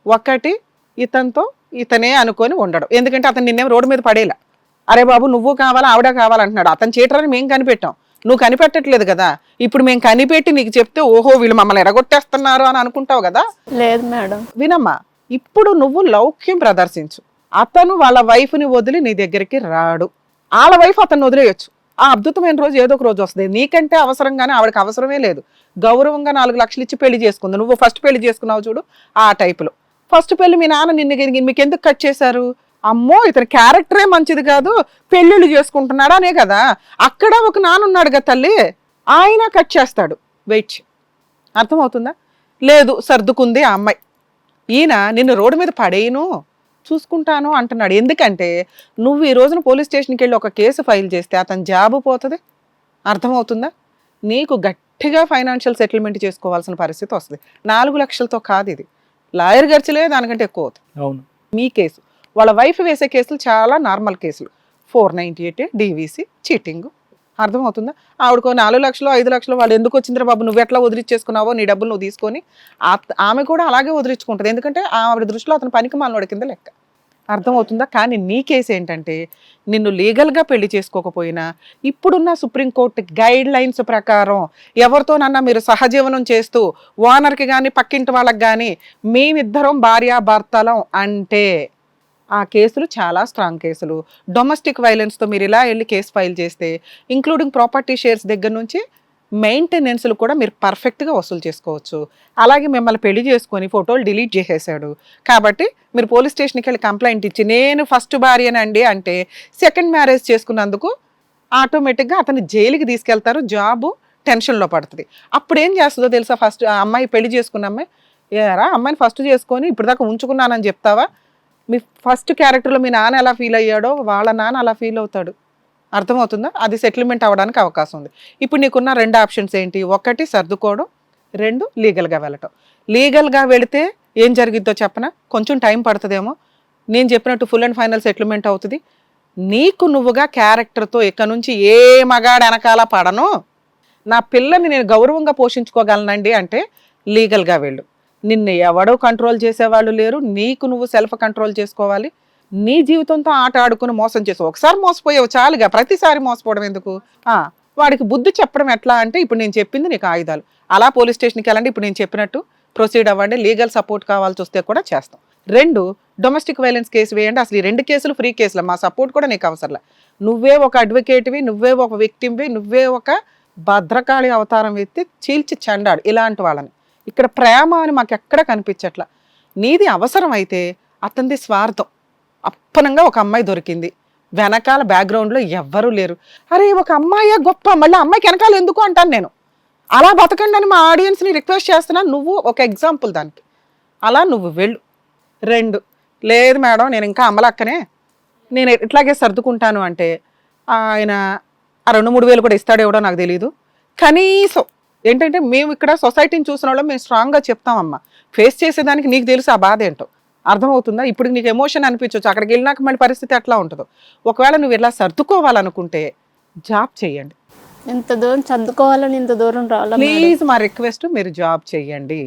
ఒకటి ఇతనితో ఇతనే అనుకొని ఉండడం, ఎందుకంటే అతను నిన్నేం రోడ్డు మీద పడేలా. అరే బాబు నువ్వు కావాలా ఆవిడ కావాలంటున్నాడు. అతను చీటరని మేము కనిపెట్టాం, నువ్వు కనిపెట్టట్లేదు కదా. ఇప్పుడు మేము కనిపెట్టి నీకు చెప్తే ఓహో వీళ్ళు మమ్మల్ని ఎరగొట్టేస్తున్నారు అని అనుకుంటావు కదా. లేదు మేడం. వినమ్మా, ఇప్పుడు నువ్వు లౌక్యం ప్రదర్శించు. అతను వాళ్ళ వైఫ్ని వదిలి నీ దగ్గరికి రాడు, వాళ్ళ వైఫ్ అతను వదిలేయచ్చు. ఆ అద్భుతమైన రోజు ఏదో ఒక రోజు వస్తుంది. నీకంటే అవసరంగానే ఆవిడకి అవసరమే లేదు. గౌరవంగా 4 లక్షలు ఇచ్చి పెళ్లి చేసుకుంది. నువ్వు ఫస్ట్ పెళ్లి చేసుకున్నావు చూడు, ఆ టైపులో. ఫస్ట్ పెళ్లి మీ నాన్న మీకు ఎందుకు కట్ చేశారు? అమ్మో ఇతని క్యారెక్టరే మంచిది కాదు, పెళ్ళిళ్ళు చేసుకుంటున్నాడు అనే కదా. అక్కడ ఒక నాన్న ఉన్నాడు కదా తల్లి, ఆయన కట్ చేస్తాడు. వెయిట్, అర్థమవుతుందా? లేదు సర్దుకుంది ఆ అమ్మాయి. ఈయన నిన్ను రోడ్డు మీద పడేయను చూసుకుంటాను అంటున్నాడు. ఎందుకంటే నువ్వు ఈ రోజున పోలీస్ స్టేషన్కి వెళ్ళి ఒక కేసు ఫైల్ చేస్తే అతని జాబు పోతుంది. అర్థమవుతుందా? నీకు గట్టిగా ఫైనాన్షియల్ సెటిల్మెంట్ చేసుకోవాల్సిన పరిస్థితి వస్తుంది. 4 లక్షలతో కాదు ఇది, లాయర్ ఖర్చులే దానికంటే ఎక్కువ అవుతుంది. అవును. మీ కేసు, వాళ్ళ వైఫ్ వేసే కేసులు చాలా నార్మల్ కేసులు. 498 డీవీసీ, చీటింగ్. అర్థమవుతుందా? ఆవిడకో 4 లక్షలు 5 లక్షలు వాళ్ళు ఎందుకు వచ్చిందిరా బాబు, నువ్వు ఎట్లా వదిలిచ్చేసుకున్నావో నీ డబ్బులు నువ్వు తీసుకొని. ఆమె కూడా అలాగే వదిలించుకుంటుంది, ఎందుకంటే ఆవిడ దృష్టిలో అతను పనికి మాలినోడి కింద లెక్క. అర్థమవుతుందా? కానీ నీ కేసు ఏంటంటే నిన్ను లీగల్గా పెళ్లి చేసుకోకపోయినా ఇప్పుడున్న సుప్రీంకోర్టు గైడ్ లైన్స్ ప్రకారం ఎవరితోనన్నా మీరు సహజీవనం చేస్తూ ఓనర్కి కానీ పక్కింటి వాళ్ళకి కానీ మేమిద్దరం భార్యాభర్తలం అంటే ఆ కేసులు చాలా స్ట్రాంగ్ కేసులు. డొమెస్టిక్ వైలెన్స్తో మీరు ఇలా వెళ్ళి కేసు ఫైల్ చేస్తే ఇంక్లూడింగ్ ప్రాపర్టీ షేర్స్ దగ్గర నుంచి మెయింటెనెన్స్లు కూడా మీరు పర్ఫెక్ట్గా వసూలు చేసుకోవచ్చు. అలాగే మిమ్మల్ని పెళ్లి చేసుకొని ఫోటోలు డిలీట్ చేసేసాడు కాబట్టి మీరు పోలీస్ స్టేషన్కి వెళ్ళి కంప్లైంట్ ఇచ్చి నేను ఫస్ట్ భార్యనండి అంటే సెకండ్ మ్యారేజ్ చేసుకున్నందుకు ఆటోమేటిక్గా అతను జైలుకి తీసుకెళ్తారు, జాబు టెన్షన్లో పడుతుంది. అప్పుడు ఏం చేస్తుందో తెలుసా, ఫస్ట్ ఆ అమ్మాయి పెళ్లి చేసుకున్న అమ్మాయి, ఏరా అమ్మాయిని ఫస్ట్ చేసుకొని ఇప్పుడు దాకా ఉంచుకున్నానని చెప్తావా? మీ ఫస్ట్ క్యారెక్టర్లో మీ నాన్న ఎలా ఫీల్ అయ్యాడో వాళ్ళ నాన్న అలా ఫీల్ అవుతాడు. అర్థమవుతుందా? అది సెటిల్మెంట్ అవ్వడానికి అవకాశం ఉంది. ఇప్పుడు నీకున్న 2 ఆప్షన్స్ ఏంటి? 1 సర్దుకోవడం, 2 లీగల్గా వెళ్ళటం. లీగల్గా వెళితే ఏం జరిగిద్దో చెప్పనా? కొంచెం టైం పడుతుందేమో, నేను చెప్పినట్టు ఫుల్ అండ్ ఫైనల్ సెటిల్మెంట్ అవుతుంది. నీకు నువ్వుగా క్యారెక్టర్తో ఇక నుంచి ఏ మగాడు వెనకాల పడను, నా పిల్లని నేను గౌరవంగా పోషించుకోగలనండి అంటే లీగల్గా వెళ్ళు. నిన్ను ఎవడో కంట్రోల్ చేసేవాళ్ళు లేరు, నీకు నువ్వు సెల్ఫ్ కంట్రోల్ చేసుకోవాలి. నీ జీవితంతో ఆట ఆడుకుని మోసం చేసావు. ఒకసారి మోసపోయావు చాలుగా, ప్రతిసారి మోసపోవడం ఎందుకు? వాడికి బుద్ధి చెప్పడం ఎట్లా అంటే, ఇప్పుడు నేను చెప్పింది నీకు ఆయుధాలు, అలా పోలీస్ స్టేషన్కి వెళ్ళండి, ఇప్పుడు నేను చెప్పినట్టు ప్రొసీడ్ అవ్వండి, లీగల్ సపోర్ట్ కావాల్సి వస్తే కూడా చేస్తాం. 2 డొమెస్టిక్ వైలెన్స్ కేసు వేయండి. అసలు ఈ 2 కేసులు ఫ్రీ కేసులు, మా సపోర్ట్ కూడా నీకు అవసరంలే. నువ్వే ఒక అడ్వకేట్వి, నువ్వే ఒక విక్టిమ్వి, నువ్వే ఒక భద్రకాళి అవతారం ఎత్తి చీల్చి చెండాడు ఇలాంటి వాళ్ళని. ఇక్కడ ప్రేమ అని మాకు ఎక్కడ కనిపించట్లా. నీది అవసరం అయితే, అతనిది స్వార్థం. అప్పనంగా ఒక అమ్మాయి దొరికింది, వెనకాల బ్యాక్గ్రౌండ్లో ఎవ్వరూ లేరు. అరే ఒక అమ్మాయి గొప్ప, మళ్ళీ అమ్మాయికి వెనకాల ఎందుకు అంటాను నేను. అలా బతకండి అని మా ఆడియన్స్ని రిక్వెస్ట్ చేస్తున్నాను. నువ్వు ఒక ఎగ్జాంపుల్ దానికి, అలా నువ్వు వెళ్ళు. 2 లేదు మేడం నేను ఇంకా అమ్మలక్కనే, నేను ఇట్లాగే సర్దుకుంటాను అంటే ఆయన ఆ 2-3 వేలు కూడా ఇస్తాడో ఎవడో నాకు తెలియదు. కనీసం ఏంటంటే మేము ఇక్కడ సొసైటీని చూసిన వాళ్ళం, మేము స్ట్రాంగ్గా చెప్తామమ్మా. ఫేస్ చేసేదానికి నీకు తెలుసు ఆ బాధ ఏంటో, అర్థమవుతుందా? ఇప్పుడు నీకు ఎమోషన్ అనిపించవచ్చు, అక్కడికి వెళ్ళినాక మళ్ళీ పరిస్థితి ఎట్లా ఉంటుందో. ఒకవేళ నువ్వు ఇలా సర్దుకోవాలనుకుంటే జాబ్ చేయండి. ఇంత దూరం చదువుకోవాలని ఇంత దూరం రావాలి. ప్లీజ్ మా రిక్వెస్ట్, మీరు జాబ్ చేయండి.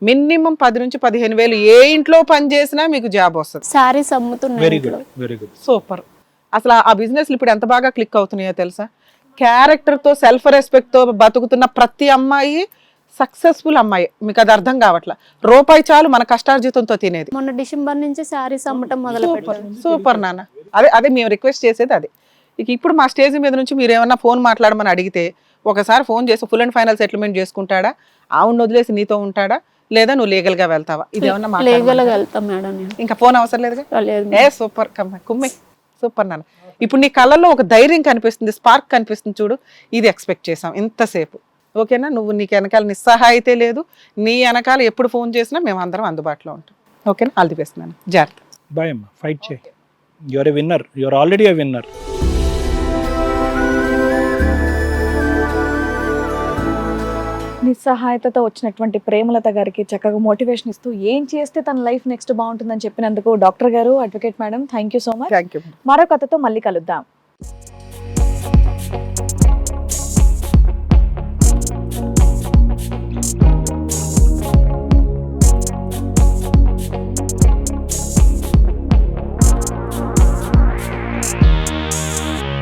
మినిమం 10 నుంచి 15 వేలు ఏ ఇంట్లో పని చేసినా మీకు జాబ్ వస్తుంది. శారీస్ వెరీ అమ్ముతున్నాయి. Good, very good. సూపర్. అసలు ఆ బిజినెస్లు ఇప్పుడు ఎంత బాగా క్లిక్ అవుతున్నాయో తెలుసా? క్యారెక్టర్తో సెల్ఫ్ రెస్పెక్ట్తో బతుకుతున్న ప్రతి అమ్మాయి సక్సెస్ఫుల్ అమ్మాయి. మీకు అది అర్థం కావట్లా. రూపాయి చాలు మన కష్టార్జితంతో తినేది. మొన్న డిసెంబర్ నుంచి శారీస్ అమ్మటం మొదలు పెట్టాను. సూపర్ నాన్న. అదే మేము రిక్వెస్ట్ చేసేది అది. ఇక ఇప్పుడు మా స్టేజ్ మీద నుంచి మీరు ఏమన్నా ఫోన్ మాట్లాడమని అడిగితే, ఒకసారి ఫోన్ చేసి ఫుల్ అండ్ ఫైనల్ సెటిల్మెంట్ చేసుకుంటాడా, ఆవిడ వదిలేసి నీతో ఉంటాడా, లేదా నువ్వు లీగల్గా వెళ్తావా? ఇది ఏమన్నా లీగల్గా వెళ్తాం మేడం నేను. ఇంకా ఫోన్ అవసరం లేదుగా. లేదు. సూపర్ కుమ్మి, సూపర్ నాన్న. ఇప్పుడు నీ కళ్ళల్లో ఒక ధైర్యం కనిపిస్తుంది, స్పార్క్ కనిపిస్తుంది చూడు, ఇది ఎక్స్పెక్ట్ చేసాం ఇంతసేపు. ఓకేనా? నువ్వు నీకు వెనకాల నిస్సహాయితే లేదు, నీ వెనకాల ఎప్పుడు ఫోన్ చేసినా మేము అందరం అందుబాటులో ఉంటాం. ఓకేనా? ఆల్ ది బెస్ట్ నాన్న, జాగ్రత్త. బాయ్ అమ్మా, ఫైట్ చేయి. You're a winner, you're already a winner. నిస్సహాయతతో వచ్చినటువంటి ప్రేమలత గారికి చక్కగా మోటివేషన్ ఇస్తూ ఏం చేస్తే తన లైఫ్ నెక్స్ట్ బాగుంటుందని చెప్పినందుకు డాక్టర్ గారు, advocate madam, thank you so much. Thank you. మరో కథతో మళ్ళీ కలుద్దాం.